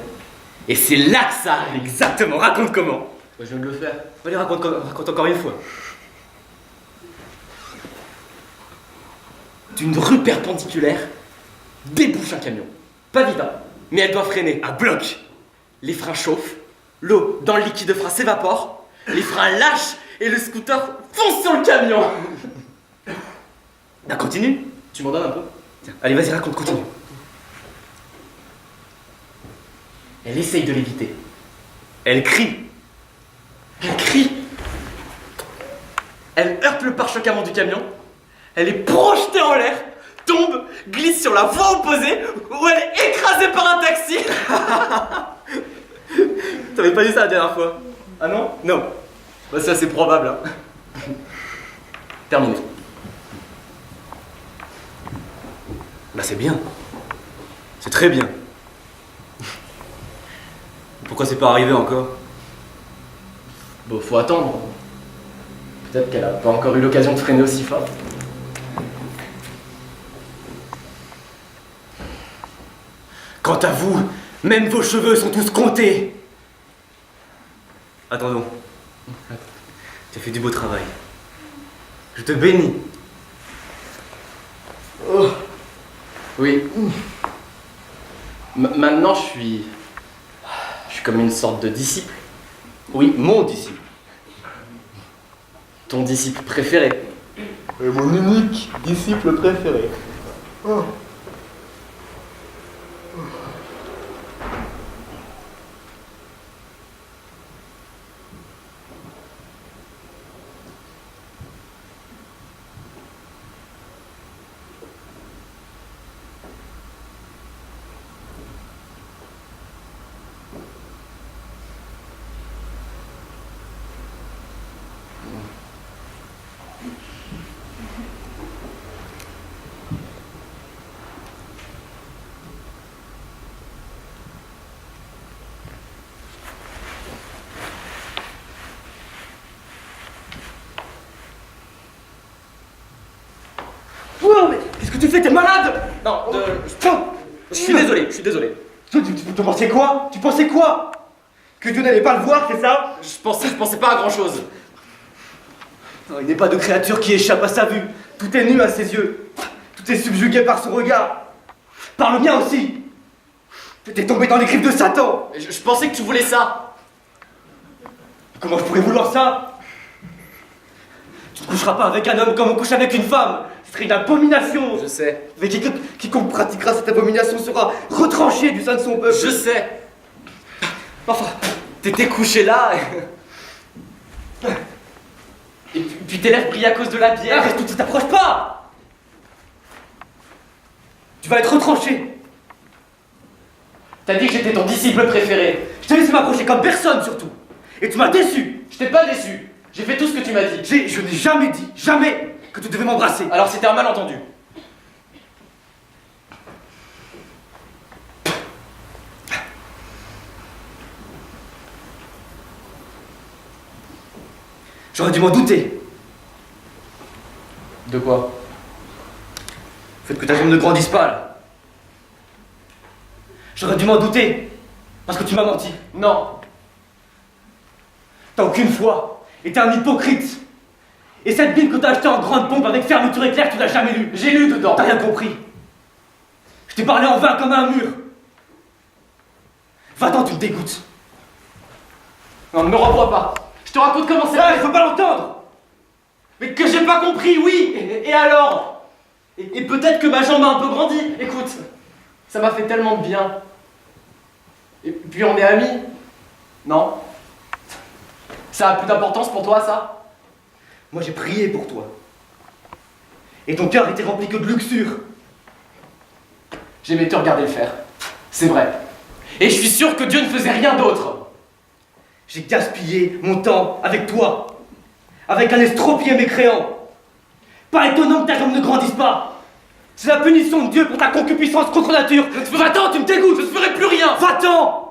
Et c'est là que ça arrive. Exactement, raconte comment. Je viens de le faire. Allez, raconte encore une fois. D'une rue perpendiculaire, débouche un camion. Pas vite, hein, mais elle doit freiner. À bloc. Les freins chauffent, l'eau dans le liquide de frein s'évapore, les freins lâchent et le scooter fonce sur le camion. Bah, continue. Tu m'en donnes un peu? Tiens, allez, vas-y, raconte, continue. Elle essaye de l'éviter. Elle crie. Elle crie. Elle heurte le pare-choc avant du camion. Elle est projetée en l'air, tombe, glisse sur la voie opposée où elle est écrasée par un taxi. T'avais pas dit ça la dernière fois. Ah non? Non. Bah ça c'est probable. Hein. Terminé. Bah c'est bien. C'est très bien. Pourquoi c'est pas arrivé encore? Bon, faut attendre. Peut-être qu'elle a pas encore eu l'occasion de freiner aussi fort. Quant à vous, même vos cheveux sont tous comptés. Attendons. Tu as fait du beau travail. Je te bénis. Oh, Oui. Maintenant, je suis comme une sorte de disciple. Oui, mon disciple. Ton disciple préféré. Et mon unique disciple préféré. Oh. Oh, mais qu'est-ce que tu fais? T'es malade? Non, je suis désolé, Tu pensais quoi? Tu pensais quoi? Que Dieu n'allait pas le voir, c'est ça? je pensais pas à grand chose. Non, il n'est pas de créature qui échappe à sa vue. Tout est nu à ses yeux. Tout est subjugué par son regard. Par le mien aussi. T'es tombé dans les griffes de Satan. Je pensais que tu voulais ça. Comment je pourrais vouloir ça? Tu ne coucheras pas avec un homme comme on couche avec une femme. Ce serait une abomination. Je sais. Mais quiconque pratiquera cette abomination sera retranché du sein de son peuple. Je sais. Enfin, t'étais couché là et puis tes lèvres brillent à cause de la bière. Arrête, tu t'approches pas. Tu vas être retranché. T'as dit que j'étais ton disciple préféré. Je t'ai laissé m'approcher comme personne surtout. Et tu m'as déçu. Je t'ai pas déçu. J'ai fait tout ce que tu m'as dit. Je n'ai jamais dit, jamais, que tu devais m'embrasser. Alors c'était un malentendu. J'aurais dû m'en douter. De quoi? Le fait que ta jambe ne grandisse pas là. J'aurais dû m'en douter. Parce que tu m'as menti. Non. T'as aucune foi. Et t'es un hypocrite. Et cette Bible que t'as achetée en grande pompe avec fermeture éclair, tu l'as jamais lue. J'ai lu dedans. T'as rien compris. Je t'ai parlé en vain comme un mur. Va-t'en, tu me dégoûtes. Non, ne me revois pas. Je te raconte comment c'est. Ah, il faut pas l'entendre. Mais que j'ai pas compris, oui. Et alors? Et peut-être que ma jambe a un peu grandi. Écoute, ça m'a fait tellement de bien. Et puis on est amis. Non? Ça a plus d'importance pour toi, ça? Moi j'ai prié pour toi. Et ton cœur était rempli que de luxure. J'aimais te regarder le faire. C'est vrai. Et je suis sûr que Dieu ne faisait rien d'autre. J'ai gaspillé mon temps avec toi. Avec un estropié mécréant. Pas étonnant que ta jambe ne grandisse pas. C'est la punition de Dieu pour ta concupiscence contre nature. Va-t'en, tu me dégoûtes. Je ne ferai plus rien. Va-t'en.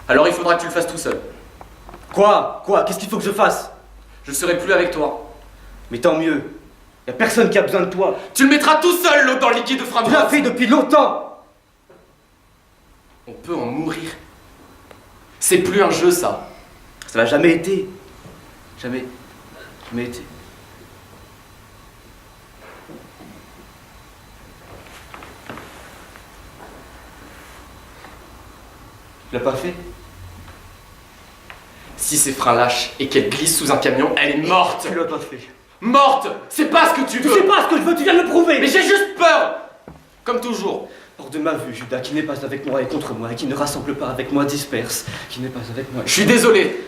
Alors il faudra que tu le fasses tout seul. Quoi? Qu'est-ce qu'il faut que je fasse? Je ne serai plus avec toi. Mais tant mieux. Y a personne qui a besoin de toi. Tu le mettras tout seul, l'eau dans le liquide de Tu Framboise. l'as fait depuis longtemps. On peut en mourir. C'est plus un jeu, ça. Ça l'a jamais été. Jamais été. Tu l'as pas fait? Si ces freins lâchent et qu'elle glisse sous un camion, elle est morte. Tu l'as pas fait. Morte. C'est pas ce que tu veux. Tu sais pas ce que je veux, tu viens de le prouver. Mais j'ai juste peur. Comme toujours. Hors de ma vue, Judas, qui n'est pas avec moi est contre moi, et qui ne rassemble pas avec moi disperse, qui n'est pas avec moi. Je suis désolé.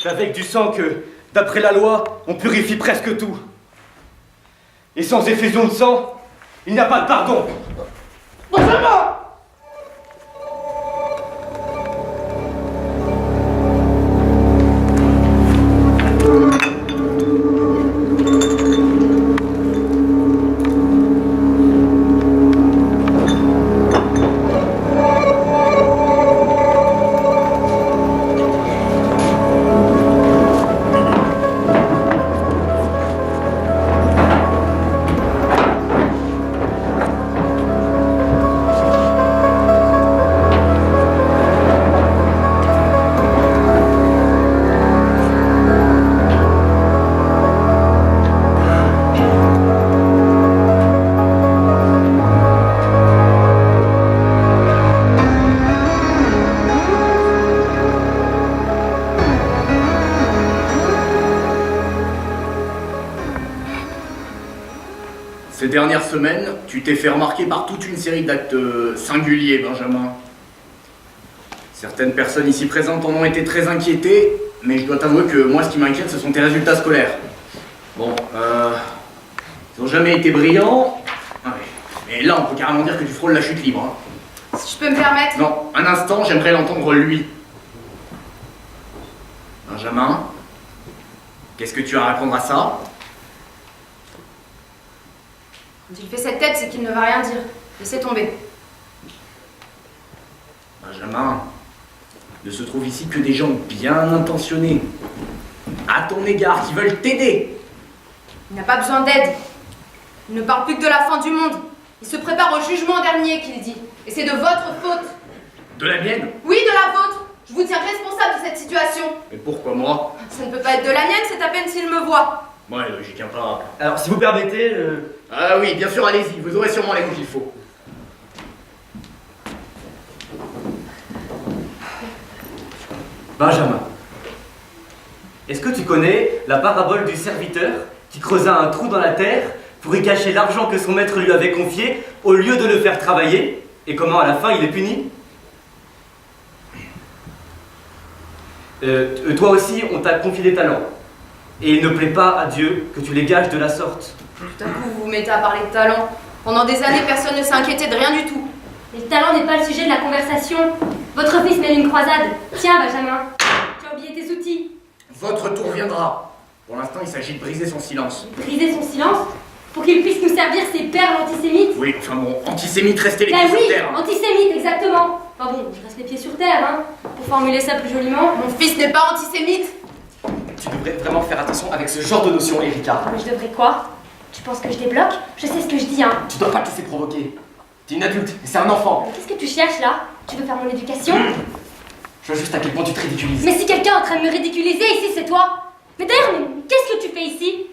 C'est avec du sang que, d'après la loi, on purifie presque tout. Et sans effusion de sang, il n'y a pas de pardon. Benjamin! Ces dernières semaines, tu t'es fait remarquer par toute une série d'actes singuliers, Benjamin. Certaines personnes ici présentes en ont été très inquiétées, mais je dois t'avouer que moi, ce qui m'inquiète, ce sont tes résultats scolaires. Bon, ils n'ont jamais été brillants. Ah oui. Mais là, on peut carrément dire que tu frôles la chute libre. Hein. Si je peux me permettre. Non, un instant, j'aimerais l'entendre lui. Benjamin, qu'est-ce que tu as à répondre à ça? Quand il fait cette tête, c'est qu'il ne va rien dire. Laissez tomber. Benjamin, ne se trouve ici que des gens bien intentionnés, à ton égard, qui veulent t'aider. Il n'a pas besoin d'aide. Il ne parle plus que de la fin du monde. Il se prépare au jugement dernier, qu'il dit. Et c'est de votre faute. De la mienne? Oui, de la vôtre. Je vous tiens responsable de cette situation. Mais pourquoi moi? Ça ne peut pas être de la mienne, c'est à peine s'il me voit. Ouais, logique, hein, pas. Alors, si vous permettez, Ah oui, bien sûr, allez-y, vous aurez sûrement les mots qu'il faut. Benjamin, est-ce que tu connais la parabole du serviteur qui creusa un trou dans la terre pour y cacher l'argent que son maître lui avait confié au lieu de le faire travailler, et comment à la fin il est puni? Toi aussi, on t'a confié des talents, et il ne plaît pas à Dieu que tu les gages de la sorte. Tout à coup, vous vous mettez à parler de talent. Pendant des années, personne ne s'est inquiété de rien du tout. Mais le talent n'est pas le sujet de la conversation. Votre fils mène une croisade. Tiens, Benjamin, tu as oublié tes outils. Votre tour viendra. Pour l'instant, il s'agit de briser son silence. Briser son silence pour qu'il puisse nous servir ses perles antisémites. Oui, enfin bon, antisémite, restez les Ben pieds sur oui, terre. Hein. antisémite, exactement. Enfin bon, je reste les pieds sur terre, hein, pour formuler ça plus joliment. Mon fils n'est pas antisémite. tu devrais vraiment faire attention avec ce genre de notions, Erika. Mais je devrais quoi? Tu penses que je débloque? Je sais ce que je dis, hein. Tu dois pas te laisser provoquer. T'es une adulte, et c'est un enfant. Qu'est-ce que tu cherches là? Tu veux faire mon éducation? Je vois juste à quel point tu te ridiculises. Mais si quelqu'un est en train de me ridiculiser ici, c'est toi. Mais d'ailleurs, qu'est-ce que tu fais ici?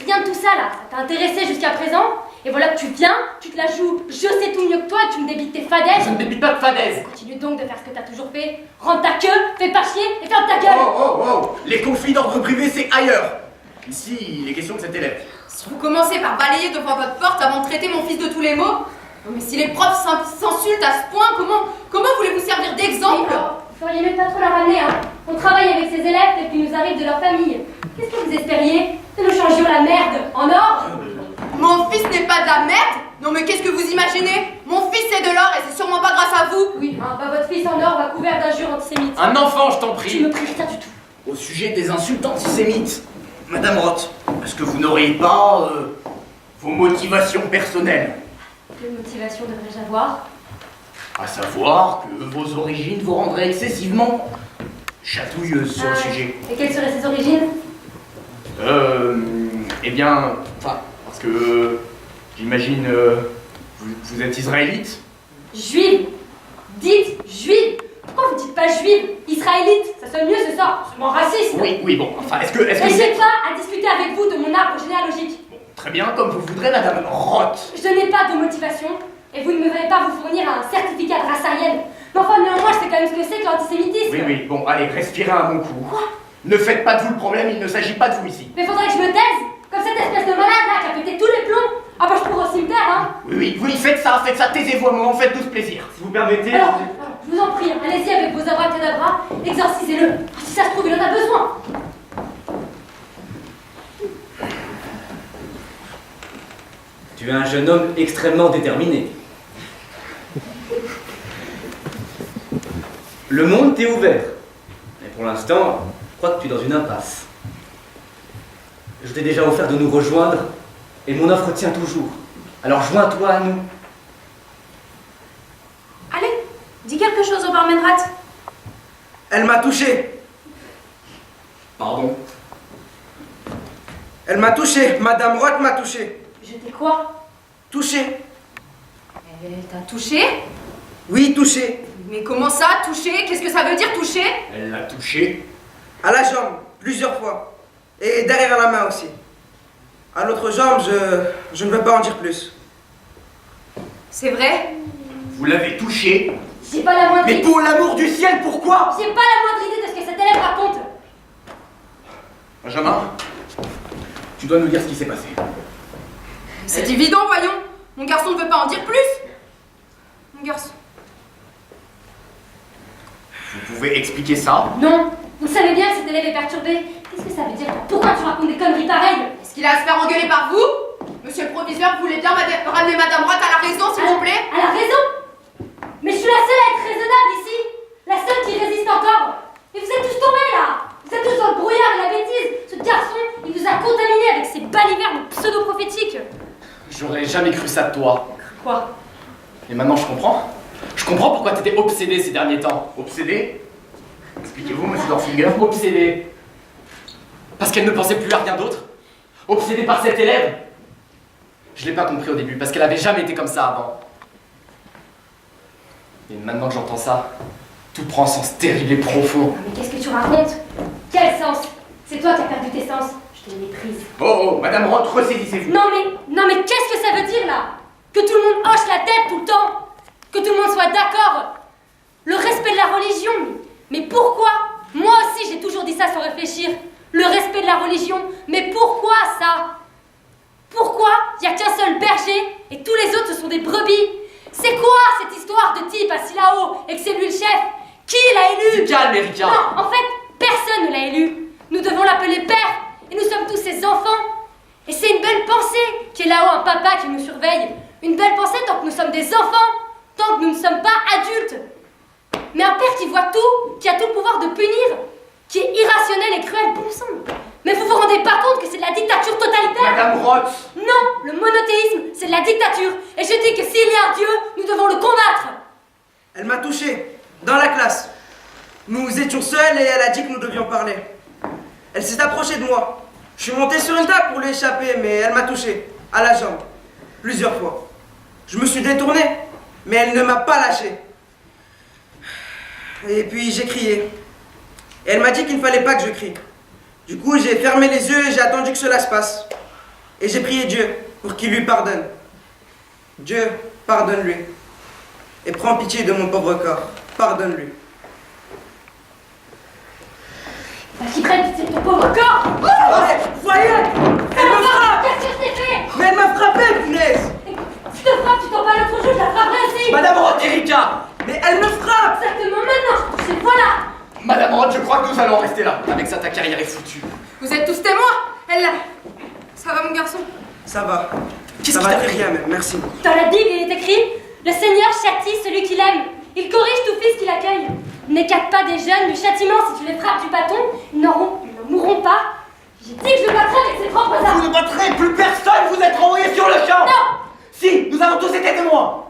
Rien de tout ça là, ça t'a intéressé jusqu'à présent. Et voilà que tu viens, tu te la joues, je sais tout mieux que toi et tu me débites tes fadaises. Je ne débite pas de fadaises. Continue donc de faire ce que t'as toujours fait. Rentre ta queue, fais pas chier et ferme ta gueule. Oh. Les conflits d'ordre privé, c'est ailleurs. Ici, il est question de cet élève. Si vous commencez par balayer devant votre porte avant de traiter mon fils de tous les mots, non mais si les profs s'insultent à ce point, comment voulez-vous servir d'exemple? Vous feriez mieux de pas trop la ramener, hein. On travaille avec ces élèves et puis nous arrive de leur famille. Qu'est-ce que vous espériez? Que nous changions la merde en or? Mon fils n'est pas de la merde? Non mais qu'est-ce que vous imaginez? Mon fils c'est de l'or et c'est sûrement pas grâce à vous. Oui, hein, bah votre fils en or va couvert d'injures antisémites. Un enfant, je t'en prie. Tu me pries rien du tout. Au sujet des insultes antisémites, Madame Roth, est-ce que vous n'auriez pas vos motivations personnelles? Quelle motivation devrais-je avoir? À savoir que vos origines vous rendraient excessivement chatouilleuse sur le sujet. Et quelles seraient ses origines? Eh bien, enfin, parce que j'imagine vous êtes israélite. Juive. Dites juive. Pourquoi vous dites pas juive? Israélite, ça sonne mieux, c'est ça. C'est mon racisme. Oui, bon, enfin, est-ce que Et vous j'ai êtes... pas à discuter avec vous de mon arbre généalogique. Bon, très bien, comme vous voudrez, Madame Roth. Je n'ai pas de motivation et vous ne me verrez pas vous fournir un certificat de race aryenne. Mais enfin, néanmoins, je sais quand même ce que c'est que l'antisémitisme. Oui, bon, allez, respirez un bon coup. Quoi? Ne faites pas de vous le problème, il ne s'agit pas de vous ici. Mais faudrait que je me taise, comme cette espèce de malade là qui a pété tous les plombs. Ah bah je pourrais au cimetière, hein. Oui, faites ça, taisez-vous un moment, faites-nous plaisir. Si vous permettez... Alors, je vous en prie, allez-y avec vos abracadabras, exorcisez-le. Si ça se trouve, il en a besoin. Tu es un jeune homme extrêmement déterminé. Le monde t'est ouvert. Mais pour l'instant, je crois que tu es dans une impasse. Je t'ai déjà offert de nous rejoindre, et mon offre tient toujours. Alors joins-toi à nous. Allez, dis quelque chose au barman rat. Elle m'a touché. Pardon? Elle m'a touché. Madame Roth m'a touché. Je t'ai quoi? Touché. Elle t'a touché? Oui, touché. Mais comment ça, touché? Qu'est-ce que ça veut dire toucher? Elle l'a touché. À la jambe, plusieurs fois. Et derrière la main aussi. À l'autre jambe, je ne veux pas en dire plus. C'est vrai? Vous l'avez touché. J'ai pas la moindre Mais idée. pour l'amour du ciel, pourquoi? J'ai pas la moindre idée de ce que cet élève raconte. Benjamin, tu dois nous dire ce qui s'est passé. C'est évident, voyons. Mon garçon ne veut pas en dire plus. Mon garçon. Vous pouvez expliquer ça? Non, vous savez bien que cet élève est perturbé. Qu'est-ce que ça veut dire? Pourquoi tu racontes des conneries pareilles? Est-ce qu'il a à se faire engueuler par vous? Monsieur le proviseur, vous voulez bien ramener Madame Roth à la raison, s'il vous plaît? À la raison? Mais je suis la seule à être raisonnable ici. La seule qui résiste encore. Et vous êtes tous tombés là. Vous êtes tous dans le brouillard et la bêtise. Ce garçon, il vous a contaminé avec ses balivernes pseudo-prophétiques. J'aurais jamais cru ça de toi. Quoi? Et maintenant je comprends. Je comprends pourquoi t'étais obsédé ces derniers temps. Obsédé? Expliquez-vous, monsieur Dorfinger. Obsédé. Parce qu'elle ne pensait plus à rien d'autre. Obsédée par cet élève. Je l'ai pas compris au début, parce qu'elle avait jamais été comme ça avant. Et maintenant que j'entends ça, tout prend un sens terrible et profond. Non, mais qu'est-ce que tu racontes? Quel sens? C'est toi qui as perdu tes sens. Je te méprise. Oh, Madame Roth, ressaisissez-vous. Non mais qu'est-ce que ça veut dire là? Que tout le monde hoche la tête tout le temps? Que tout le monde soit d'accord? Le respect de la religion? Mais pourquoi? Moi aussi j'ai toujours dit ça sans réfléchir. Le respect de la religion? Mais pourquoi ça? Pourquoi il n'y a qu'un seul berger et tous les autres ce sont des brebis? C'est quoi cette histoire de type assis là-haut et que c'est lui le chef? Qui l'a élu? Du calme, Erika. Non, en fait, personne ne l'a élu. Nous devons l'appeler père et nous sommes tous ses enfants. Et c'est une belle pensée qu'il y ait là-haut un papa qui nous surveille. Une belle pensée tant que nous sommes des enfants, tant que nous ne sommes pas adultes. Mais un père qui voit tout, qui a tout le pouvoir de punir, qui est irrationnel et cruel, bon sang. Mais vous vous rendez pas compte que c'est de la dictature totalitaire? Madame Roth! Non, le monothéisme, c'est de la dictature. Et je dis que s'il y a un Dieu, nous devons le combattre. Elle m'a touché, dans la classe. Nous étions seuls et elle a dit que nous devions parler. Elle s'est approchée de moi. Je suis monté sur une table pour lui échapper, mais elle m'a touché, à la jambe, plusieurs fois. Je me suis détourné, mais elle ne m'a pas lâché. Et puis j'ai crié. Et elle m'a dit qu'il ne fallait pas que je crie. Du coup, j'ai fermé les yeux et j'ai attendu que cela se passe. Et j'ai prié Dieu pour qu'il lui pardonne. Dieu, pardonne-lui. Et prends pitié de mon pauvre corps. Pardonne-lui. Qui prenne pitié de ton pauvre corps. Voyez, elle me frappe. Qu'est-ce que je t'ai fait? Mais elle m'a frappé, punaise. Si je te frappe, tu t'en pas l'autre jour, je la frapperai aussi. Madame Roth, Erika. Mais elle me frappe. Exactement maintenant, je te touche, voilà. Madame Roth, je crois que nous allons rester là. Avec ça, ta carrière est foutue. Vous êtes tous témoins. Elle l'a. Ça va, mon garçon? Ça va. Qu'est-ce Ça qui va t'a très fait? bien même, merci. Dans la Bible, il est écrit: le Seigneur châtie celui qu'il aime. Il corrige tout fils qu'il accueille. N'écarte pas des jeunes du châtiment. Si tu les frappes du bâton, ils ne mourront pas. J'ai dit que je le battrais avec ses propres armes. Vous ne battrez plus personne, vous êtes renvoyés sur le champ. Non. Si, nous avons tous été témoins.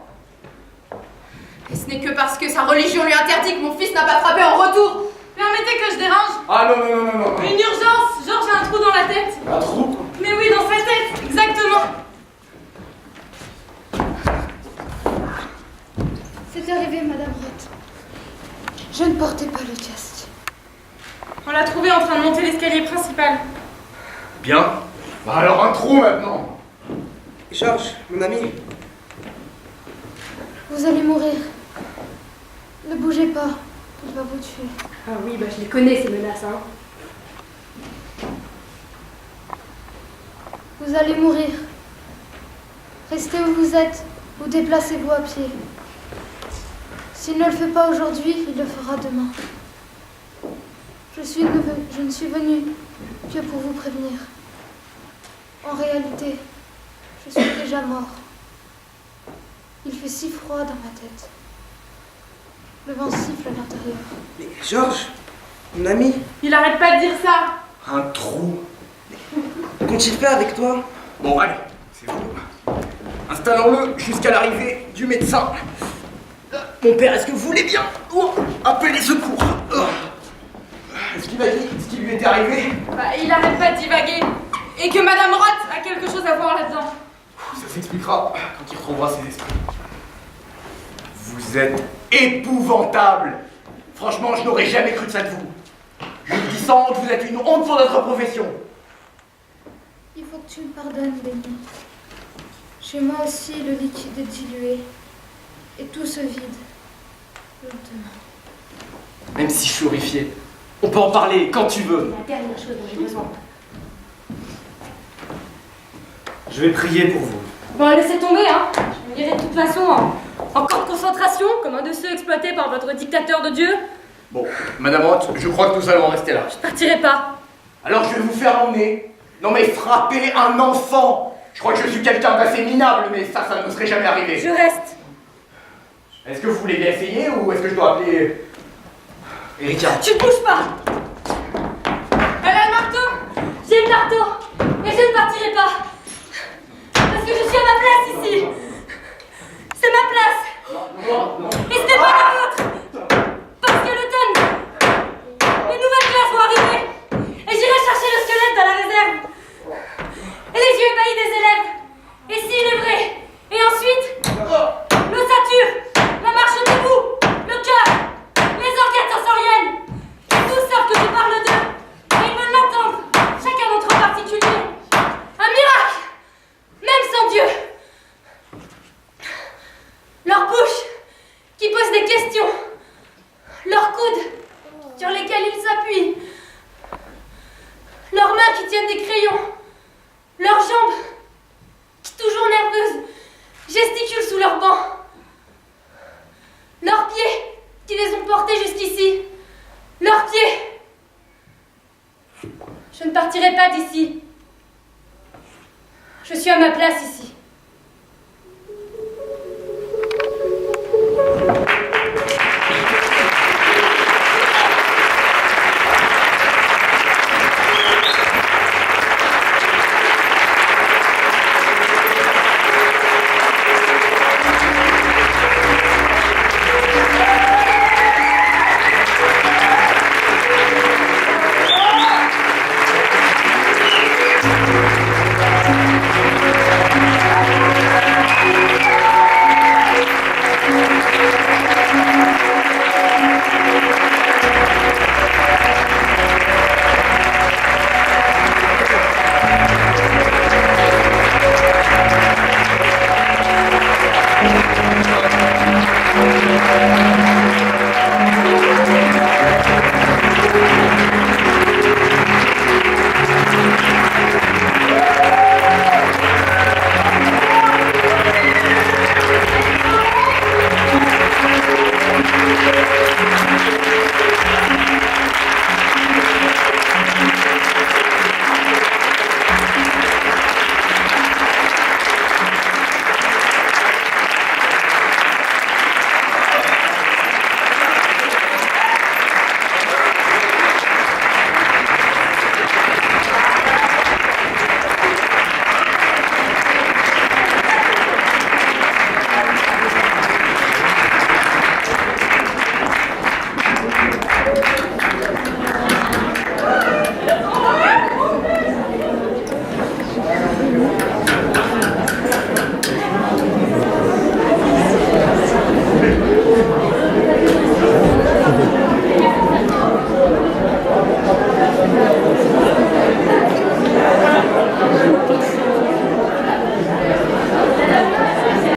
Et ce n'est que parce que sa religion lui interdit que mon fils n'a pas frappé en retour. Permettez que je dérange. Ah non. Une urgence. Georges a un trou dans la tête. Un trou? Mais oui, dans sa tête. Exactement. C'est arrivé, Madame Roth. Je ne portais pas le casque. On l'a trouvé en train de monter l'escalier principal. Bien. Bah alors un trou maintenant. Georges, mon ami. Vous allez mourir. Ne bougez pas. Il va vous tuer. Ah oui, bah je les connais ces menaces, hein. Vous allez mourir. Restez où vous êtes ou déplacez-vous à pied. S'il ne le fait pas aujourd'hui, il le fera demain. Je ne suis venue que pour vous prévenir. En réalité, je suis déjà mort. Il fait si froid dans ma tête. Le vent siffle à l'intérieur. Mais Georges, mon ami. Il arrête pas de dire ça. Un trou. Qu'ont-ils fait avec toi? Bon, allez, c'est bon. Installons-le jusqu'à l'arrivée du médecin. Mon père, est-ce que vous voulez bien appeler les secours? Est-ce qu'il m'a dit ce qui lui était arrivé? Bah, il arrête pas de divaguer. Et que Madame Roth a quelque chose à voir là-dedans. Ça s'expliquera quand il retrouvera ses esprits. Vous êtes épouvantable. Franchement, je n'aurais jamais cru de ça de vous. Je vous dis sans honte, vous êtes une honte pour notre profession. Il faut que tu me pardonnes, Béni. Chez moi aussi, le liquide est dilué. Et tout se vide. Lentement. Même si je suis horrifié, on peut en parler quand tu veux. C'est la dernière chose dont j'ai besoin. Je vais prier pour vous. Bon, laissez tomber, hein. Je m'irai de toute façon en camp de concentration, comme un de ceux exploités par votre dictateur de Dieu. Bon, Madame Roth, je crois que nous allons rester là. Je partirai pas. Alors je vais vous faire emmener. Non mais frapper un enfant! Je crois que je suis quelqu'un d'assez minable, mais ça ne serait jamais arrivé. Je reste. Est-ce que vous voulez bien essayer ou est-ce que je dois appeler... Erika. Tu ne bouges pas. Elle a le marteau. J'ai le marteau. Et je ne partirai pas. Parce que je suis à ma place ici. C'est ma place. Et ce n'est pas la vôtre. Parce que l'automne, les nouvelles classes vont arriver. Et j'irai chercher le squelette dans la réserve. Et les yeux ébahis des élèves. Et s'il est vrai. Et ensuite, l'ossature, la marche debout, le cœur, les organes sensoriels. Tous savent que je parle d'eux. Et ils veulent l'entendre. Chacun d'entre eux en particulier. Un miracle. Même sans Dieu. Leur bouche qui pose des questions. Leurs coudes sur lesquels ils s'appuient. Leurs mains qui tiennent des crayons. Leurs jambes qui, toujours nerveuses, gesticulent sous leurs bancs. Leurs pieds qui les ont portés jusqu'ici. Leurs pieds. Je ne partirai pas d'ici. Je suis à ma place ici.